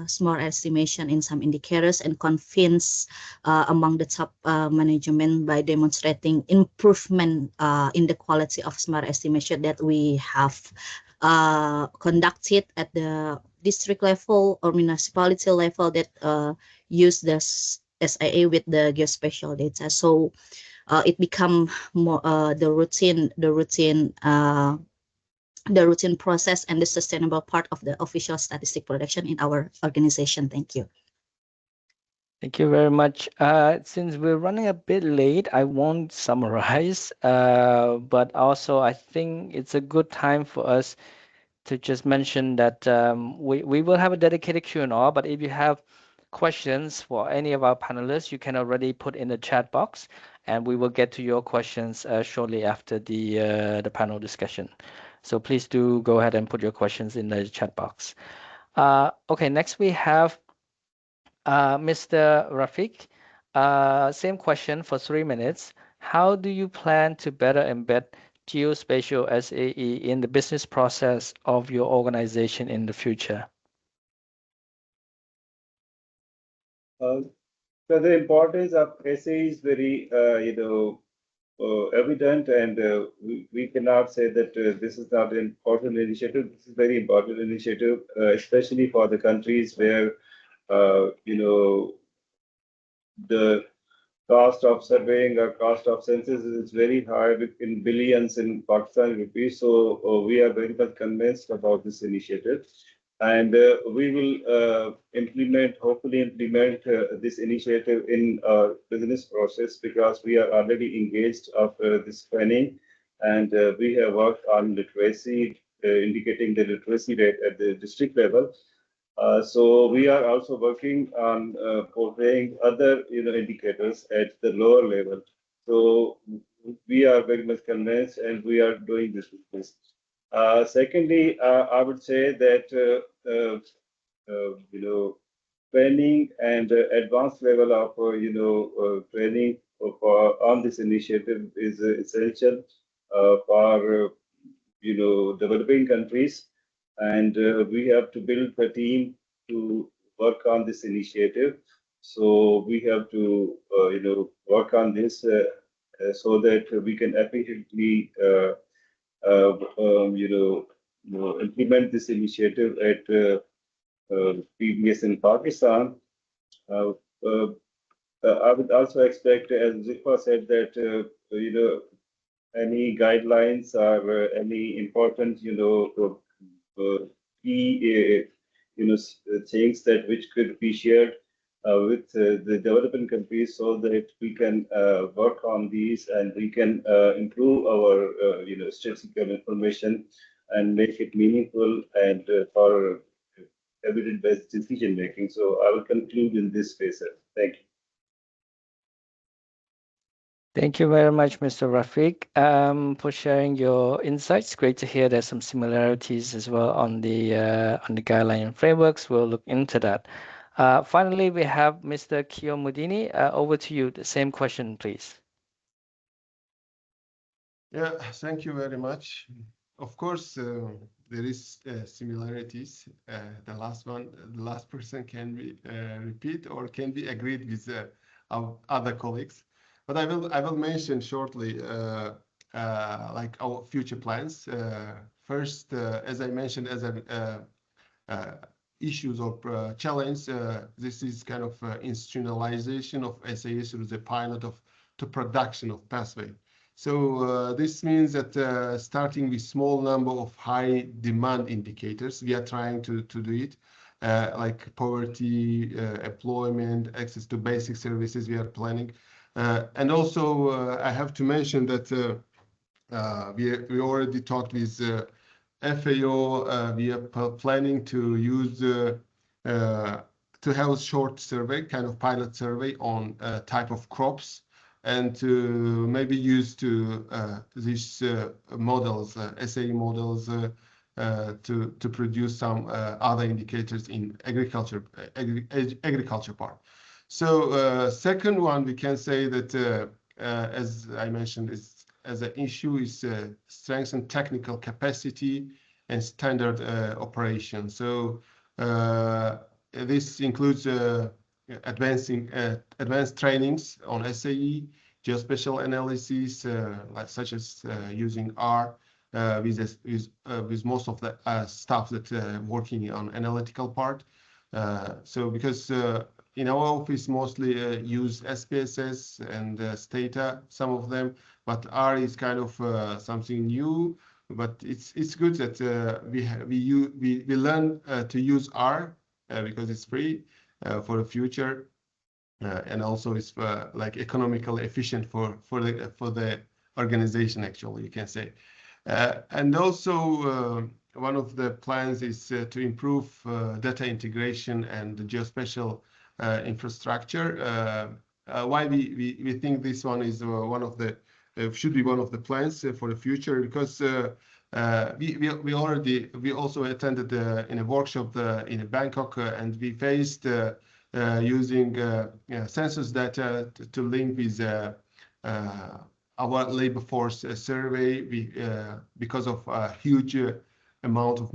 Speaker 4: small estimation in some indicators and convince among the top management by demonstrating improvement in the quality of smart estimation that we have conducted at the district level or municipality level that use this SIA with the geospatial data. So it become more the routine process and the sustainable part of the official statistic production in our organization. Thank you.
Speaker 1: Thank you very much. Since we're running a bit late, I won't summarize, but also I think it's a good time for us to just mention that we will have a dedicated Q&A, but if you have questions for any of our panelists, you can already put in the chat box, and we will get to your questions shortly after the panel discussion. So please do go ahead and put your questions in the chat box. Okay, next we have Mr. Rafiq. Same question for 3 minutes. How do you plan to better embed geospatial SAE in the business process of your organization in the future?
Speaker 5: So the importance of SAE is very, evident, and we cannot say that this is not an important initiative. This is very important initiative, especially for the countries where, the cost of surveying or cost of census is very high in billions in Pakistan rupees. So we are very much convinced about this initiative, and we will hopefully implement this initiative in our business process, because we are already engaged of this planning, and we have worked on literacy, indicating the literacy rate at the district level. So we are also working on portraying other indicators at the lower level. So we are very much convinced, and we are doing this with this. Secondly, I would say that training and advanced level of training on this initiative is essential for developing countries, and we have to build a team to work on this initiative. So we have to, work on this so that we can efficiently, implement this initiative at PBS in Pakistan. Uh, uh, I would also expect, as Zifa said, that any guidelines or any important, key, things that which could be shared with the developing countries, so that we can work on these and we can improve our, statistical information and make it meaningful and for evidence-based decision making. So I will conclude in this phase. Thank you.
Speaker 1: Thank you very much, Mr. Rafiq, for sharing your insights. Great to hear there's some similarities as well on the guideline and frameworks. We'll look into that. Finally, we have Mr. Kio Mudini. Over to you. The same question, please.
Speaker 6: Yeah, thank you very much. Of course, there is similarities. The last person can be repeat or can be agreed with our other colleagues. But I will mention shortly like our future plans. First, as I mentioned, as an issues or challenge, this is kind of institutionalization of SAE through the pilot to production of pathway. So this means that starting with small number of high demand indicators, we are trying to do it, like poverty, employment, access to basic services we are planning. And also I have to mention that we already talked with FAO. We are planning to use to have a short survey, kind of pilot survey on type of crops, and to maybe use to these models, SAE models, to produce some other indicators in agriculture part. So second one, we can say that as I mentioned, is as an issue is strengthen technical capacity and standard operation. So this includes advanced trainings on SAE, geospatial analysis, like such as using R with most of the staff that working on analytical part. So because in our office mostly use SPSS and Stata, some of them, but R is kind of something new. But it's good that we learn to use R because it's free for the future, and also it's like economically efficient for the organization, actually, you can say. And also one of the plans is to improve data integration and the geospatial infrastructure. Why we think this one is one of the should be one of the plans for the future, because we also attended in a workshop in Bangkok, and we faced using census data to link with our labor force survey. Because of a huge amount of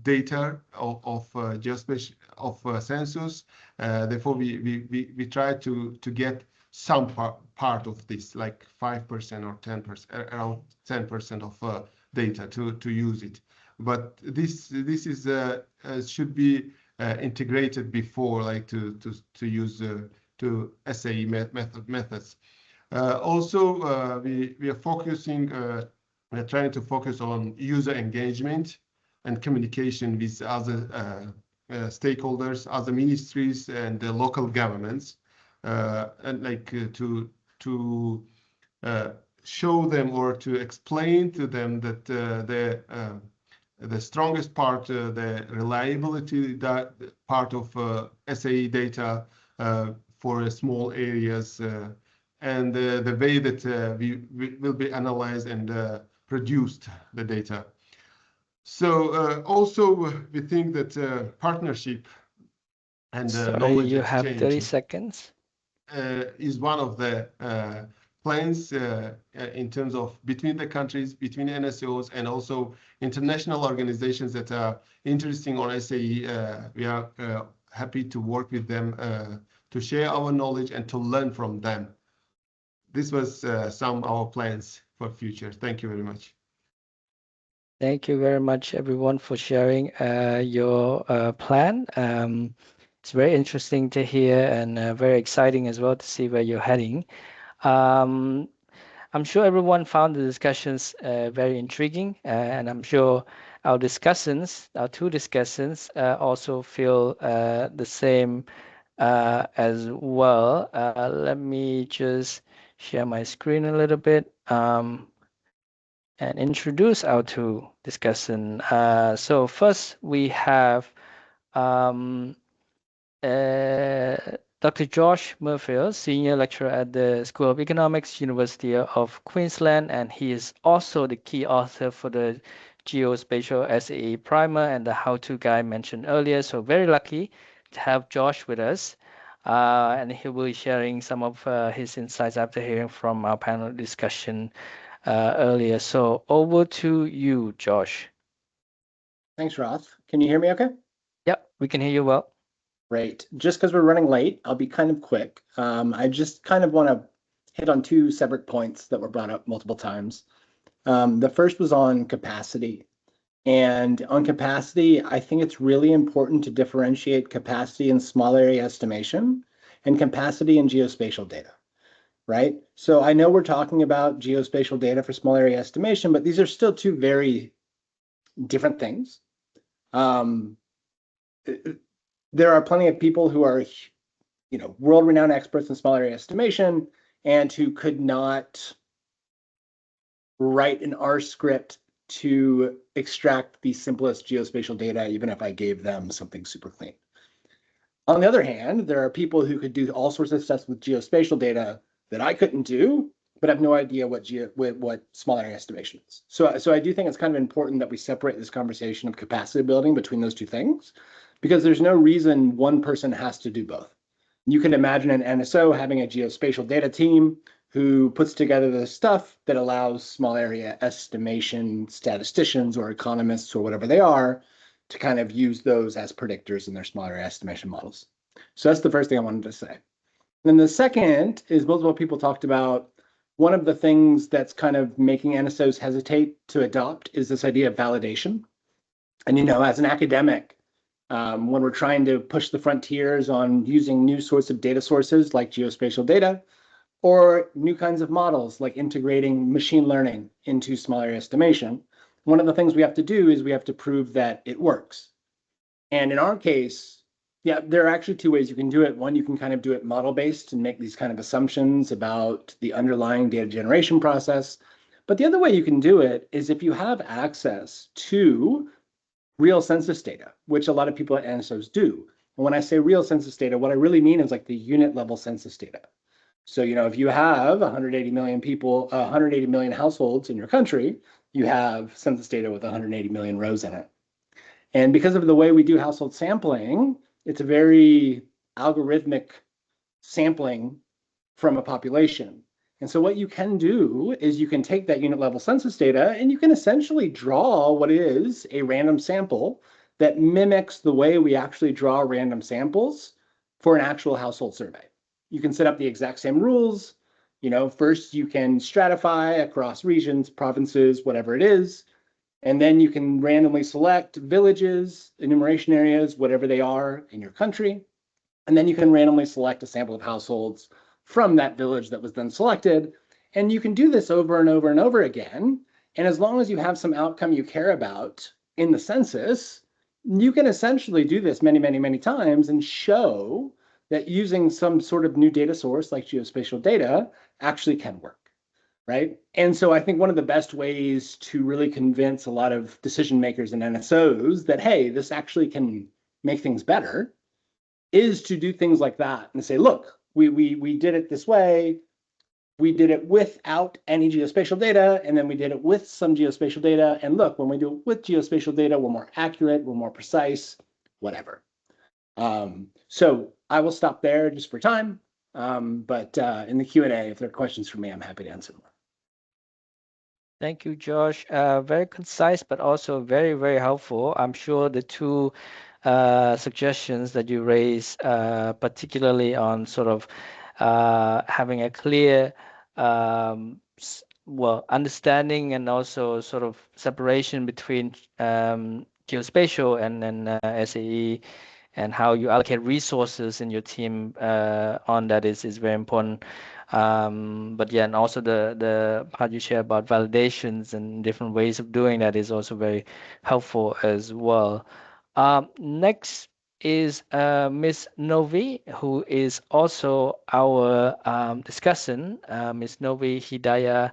Speaker 6: data of geospatial of census, therefore we try to get some part of this, like 5% or 10%, around 10% of data to use it. But this is should be integrated before, like to use to SAE methods. Also, we are focusing. We're trying to focus on user engagement and communication with other stakeholders, other ministries, and the local governments, and like to show them or to explain to them that the strongest part, the reliability part of SAE data for small areas, and the way that we will be analyzed and produced the data. So also we think that partnership and
Speaker 1: Sorry,
Speaker 6: knowledge
Speaker 1: you have 30
Speaker 6: exchange
Speaker 1: seconds.
Speaker 6: is one of the plans in terms of between the countries, between NSOs, and also international organizations that are interested on SAE. We are happy to work with them to share our knowledge and to learn from them. This was some of our plans for future. Thank you very much.
Speaker 1: Thank you very much, everyone, for sharing your plan. It's very interesting to hear and very exciting as well to see where you're heading. I'm sure everyone found the discussions very intriguing, and I'm sure our two discussants, also feel the same as well. Let me just share my screen a little bit. And introduce our two discussants. So first we have Dr. Josh Murfield, Senior Lecturer at the School of Economics, University of Queensland, and he is also the key author for the Geospatial SAE Primer and the how-to guide mentioned earlier. So very lucky to have Josh with us. And he will be sharing some of his insights after hearing from our panel discussion earlier. So over to you, Josh.
Speaker 7: Thanks, Roth. Can you hear me okay?
Speaker 1: Yep, we can hear you well.
Speaker 7: Great. Just because we're running late, I'll be kind of quick. I just kind of want to hit on two separate points that were brought up multiple times. The first was on capacity. And on capacity, I think it's really important to differentiate capacity in small area estimation and capacity in geospatial data. Right? So I know we're talking about geospatial data for small area estimation, but these are still two very different things. There are plenty of people who are, world-renowned experts in small area estimation and who could not write an R script to extract the simplest geospatial data, even if I gave them something super clean. On the other hand, there are people who could do all sorts of stuff with geospatial data that I couldn't do, but have no idea what small area estimation is. So I do think it's kind of important that we separate this conversation of capacity building between those two things, because there's no reason one person has to do both. You can imagine an NSO having a geospatial data team who puts together the stuff that allows small area estimation statisticians or economists or whatever they are to kind of use those as predictors in their small area estimation models. So that's the first thing I wanted to say. Then the second is multiple people talked about one of the things that's kind of making NSOs hesitate to adopt is this idea of validation. And, as an academic, when we're trying to push the frontiers on using new sorts of data sources like geospatial data, or new kinds of models like integrating machine learning into small area estimation, one of the things we have to do is we have to prove that it works. And in our case, yeah, there are actually two ways you can do it. One, you can kind of do it model-based and make these kind of assumptions about the underlying data generation process. But the other way you can do it is if you have access to real census data, which a lot of people at NSOs do. And when I say real census data, what I really mean is like the unit level census data. So, if you have 180 million people, 180 million households in your country, you have census data with 180 million rows in it. And because of the way we do household sampling, it's a very algorithmic sampling from a population. And so what you can do is you can take that unit level census data and you can essentially draw what is a random sample that mimics the way we actually draw random samples for an actual household survey. You can set up the exact same rules. First you can stratify across regions, provinces, whatever it is. And then you can randomly select villages, enumeration areas, whatever they are in your country. And then you can randomly select a sample of households from that village that was then selected. And you can do this over and over and over again. And as long as you have some outcome you care about in the census, you can essentially do this many, many, many times and show that using some sort of new data source like geospatial data actually can work. Right. And so I think one of the best ways to really convince a lot of decision makers and NSOs that, hey, this actually can make things better is to do things like that and say, look, we did it this way. We did it without any geospatial data, and then we did it with some geospatial data. And look, when we do it with geospatial data, we're more accurate, we're more precise, whatever. So I will stop there just for time. But in the Q&A, if there are questions for me, I'm happy to answer them.
Speaker 1: Thank you, Josh. Very concise, but also very, very helpful. I'm sure the two suggestions that you raised, particularly on sort of having a clear, understanding and also sort of separation between geospatial and SAE, and how you allocate resources in your team on that is very important. But yeah, and also the part you share about validations and different ways of doing that is also very helpful as well. Next is Miss Novi, who is also our discussant. Miss Novi Hidayah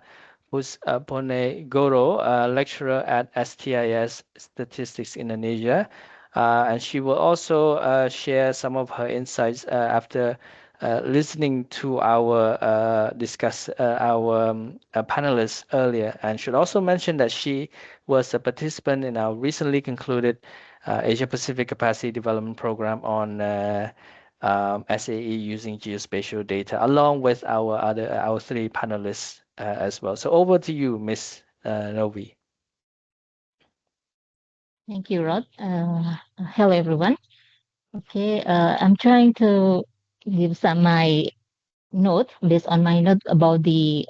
Speaker 1: Goro, lecturer at STIS Statistics Indonesia. And she will also share some of her insights after listening to our panelists earlier. And should also mention that she was a participant in our recently concluded Asia-Pacific Capacity Development Program on SAE using geospatial data, along with our three panelists as well. So over to you, Miss Novi.
Speaker 8: Thank you, Rod. Hello, everyone. Okay, I'm trying to give some my note based on my note about the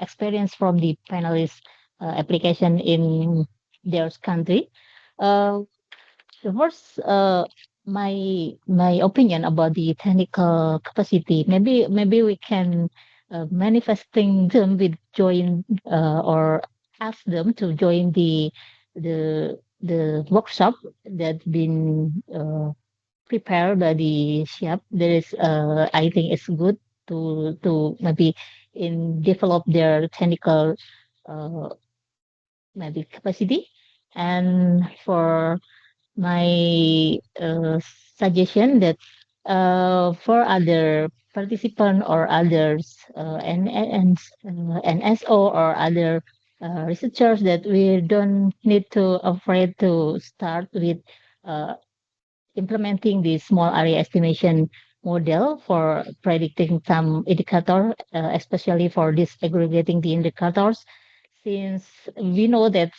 Speaker 8: experience from the panelists application in their country. The first, my opinion about the technical capacity. Maybe we can manifesting them with join or ask them to join the workshop that's been prepared by the chef. There is I think it's good to maybe in develop their technical maybe capacity. And for my suggestion that for other participant or others NSO or other researchers, that we don't need to afraid to start with implementing the small area estimation model for predicting some indicator, especially for disaggregating the indicators, since we know that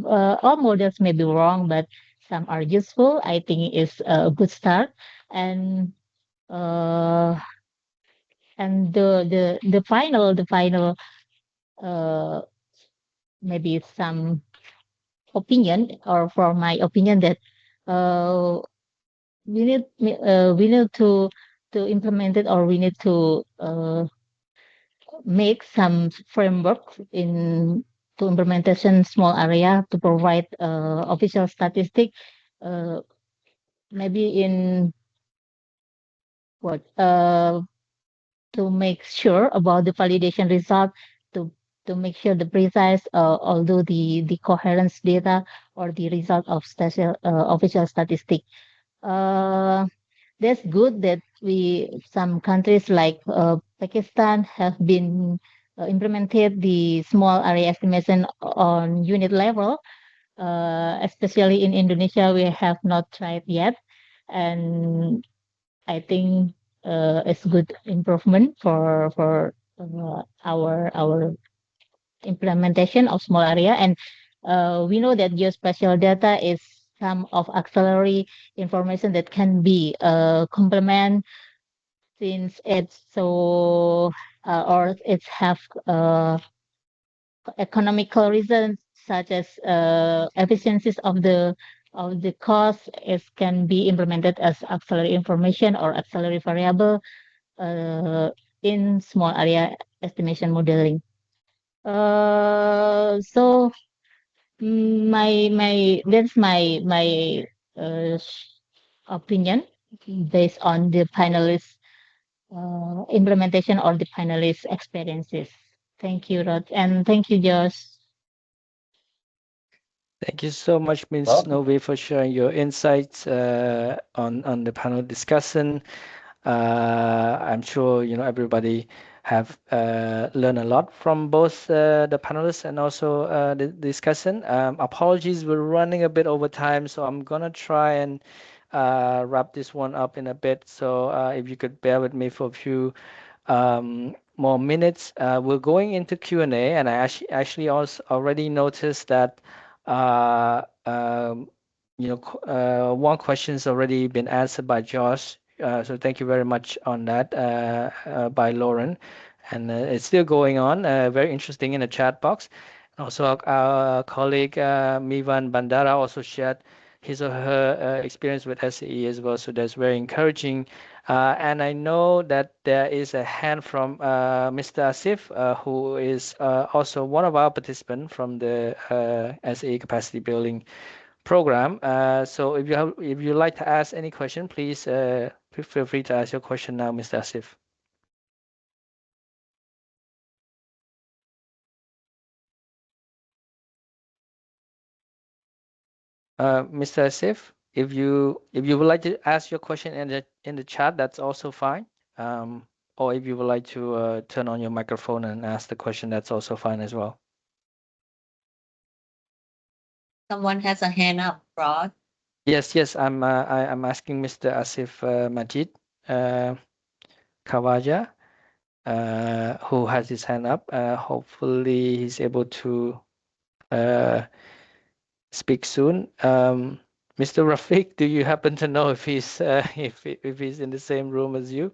Speaker 8: all models may be wrong, but some are useful. I think it's a good start. And the final maybe some opinion, or for my opinion, that we need to implement it, or we need to make some framework in to implementation small area to provide official statistic, maybe in what to make sure about the validation result, to make sure the precise although the coherence data or the result of special official statistic. That's good that some countries like Pakistan have been implemented the small area estimation on unit level. Especially in Indonesia, we have not tried yet, and I think it's good improvement for our implementation of small area. And we know that geospatial data is some of auxiliary information that can be complement, since it's so or it's have economical reasons, such as efficiencies of the cost. It can be implemented as auxiliary information or auxiliary variable in small area estimation modeling. So that's my opinion based on the panelists implementation or the panelists experiences. Thank you, Rod, and thank you, Josh.
Speaker 1: Thank you so much, Ms.
Speaker 2: Welcome.
Speaker 1: Novi, for sharing your insights on the panel discussion. I'm sure everybody have learned a lot from both the panelists and also the discussion. Apologies, we're running a bit over time, so I'm gonna try and wrap this one up in a bit. So if you could bear with me for a few more minutes. We're going into Q&A, and I actually also already noticed that one question's already been answered by Josh. So thank you very much on that by Lauren. And it's still going on, very interesting in the chat box. Also, our colleague Mivan Bandara also shared his or her experience with SAE as well. So that's very encouraging. And I know that there is a hand from Mr. Asif, who is also one of our participants from the SAE capacity building program. So if you like to ask any question, please feel free to ask your question now, Mr. Asif. Mr. Asif, if you would like to ask your question in the chat, that's also fine. Or if you would like to turn on your microphone and ask the question, that's also fine as well.
Speaker 9: Someone has a hand up, Rod.
Speaker 1: Yes, I'm asking Mr. Asif Majid Kawaja, who has his hand up. Hopefully he's able to speak soon. Mr. Rafiq, do you happen to know if he's if he's in the same room as you?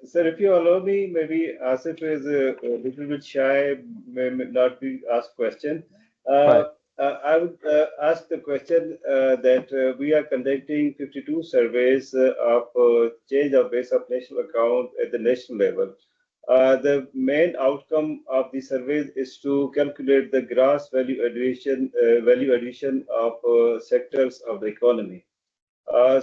Speaker 5: Sir, if you allow me, maybe Asif is a little bit shy, may not be asked question.
Speaker 1: Right.
Speaker 5: I would ask the question that we are conducting 52 surveys of change of base of national account at the national level. The main outcome of the surveys is to calculate the gross value addition of sectors of the economy. I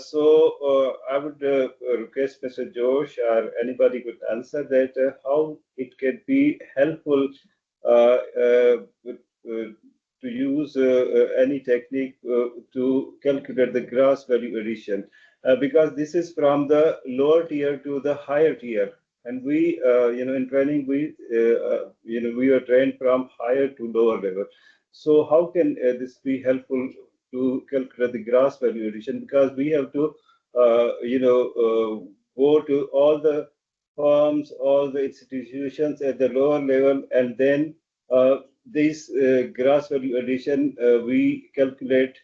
Speaker 5: would request Mr. Josh or anybody could answer that how it can be helpful to use any technique to calculate the gross value addition, because this is from the lower tier to the higher tier, and we, in training we are trained from higher to lower level. So how can this be helpful to calculate the gross value addition, because we have to, go to all the firms, all the institutions at the lower level, and then this gross value addition we calculate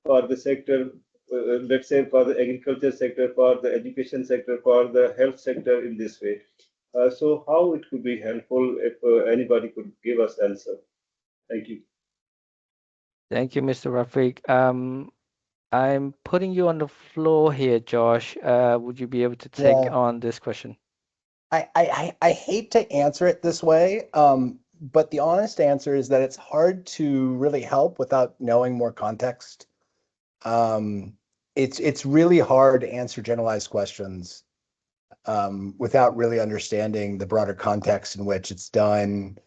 Speaker 5: for the sector, let's say for the agriculture sector, for the education sector, for the health sector in this way. So how it could be helpful if anybody could give us answer. Thank you.
Speaker 1: Thank you, Mr. Rafiq. I'm putting you on the floor here, Josh. Would you be able to take on this question?
Speaker 7: I hate to answer it this way, but the honest answer is that it's hard to really help without knowing more context. It's really hard to answer generalized questions without really understanding the broader context in which it's done,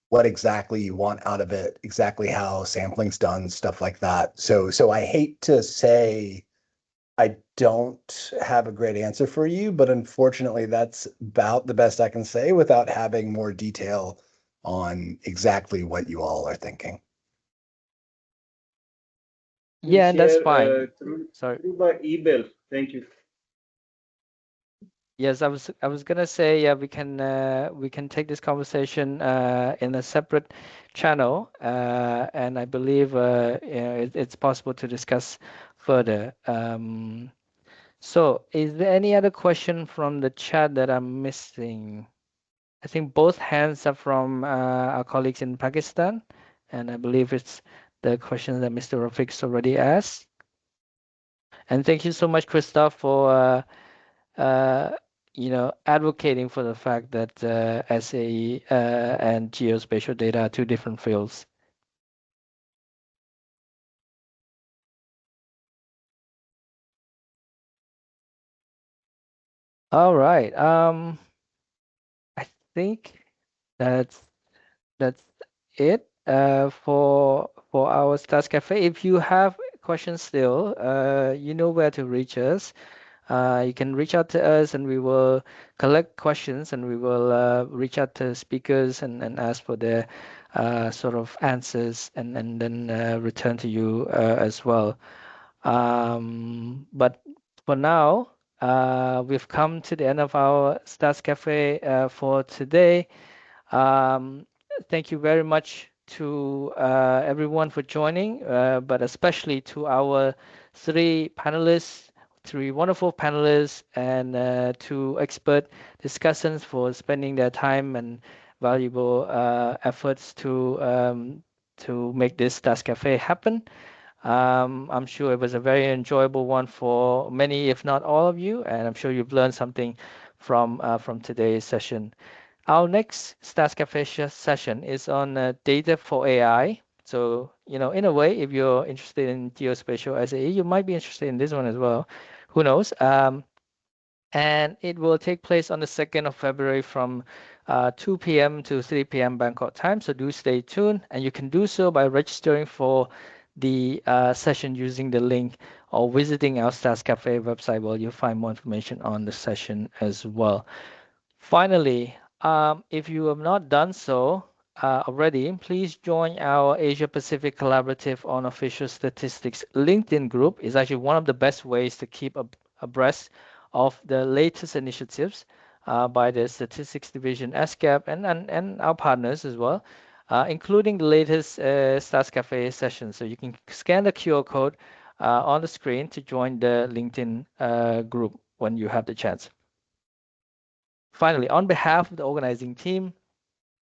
Speaker 7: what exactly you want out of it, exactly how sampling's done, stuff like that. So I hate to say I don't have a great answer for you, but unfortunately that's about the best I can say without having more detail on exactly what you all are thinking.
Speaker 1: Yeah, that's fine.
Speaker 5: Sorry. Through my email. Thank you.
Speaker 1: Yes, I was gonna say, yeah, we can take this conversation in a separate channel, and I believe it's possible to discuss further. So is there any other question from the chat that I'm missing? I think both hands are from our colleagues in Pakistan, and I believe it's the question that Mr. Rafiq's already asked. And thank you so much, Christoph, for advocating for the fact that SAE and geospatial data are two different fields. All right. I think that's it for our Stats Cafe. If you have questions still, you know where to reach us. You can reach out to us and we will collect questions, and we will reach out to speakers and ask for their sort of answers and then return to you as well. But for now, we've come to the end of our Stats Cafe for today. Thank you very much to everyone for joining, but especially to our three wonderful panelists, and two expert discussants for spending their time and valuable efforts to make this Stats Cafe happen. I'm sure it was a very enjoyable one for many, if not all of you, and I'm sure you've learned something from today's session. Our next Stats Cafe session is on data for AI. So, in a way, if you're interested in geospatial SAE, you might be interested in this one as well. Who knows? And it will take place on the 2nd of February from 2 p.m. to 3 p.m. Bangkok time. So do stay tuned, and you can do so by registering for the session using the link or visiting our Stats Cafe website, where you'll find more information on the session as well. Finally, if you have not done so already, please join our Asia-Pacific Collaborative on Official Statistics LinkedIn group. It's actually one of the best ways to keep abreast of the latest initiatives by the Statistics Division, ESCAP, and our partners as well, including the latest Stats Cafe session. So you can scan the QR code on the screen to join the LinkedIn group when you have the chance. Finally, on behalf of the organizing team,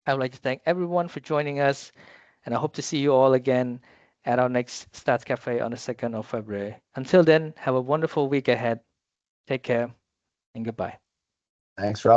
Speaker 1: I would like to thank everyone for joining us, and I hope to see you all again at our next Stats Cafe on the 2nd of February. Until then, have a wonderful week ahead. Take care and goodbye.
Speaker 10: Thanks, Rob.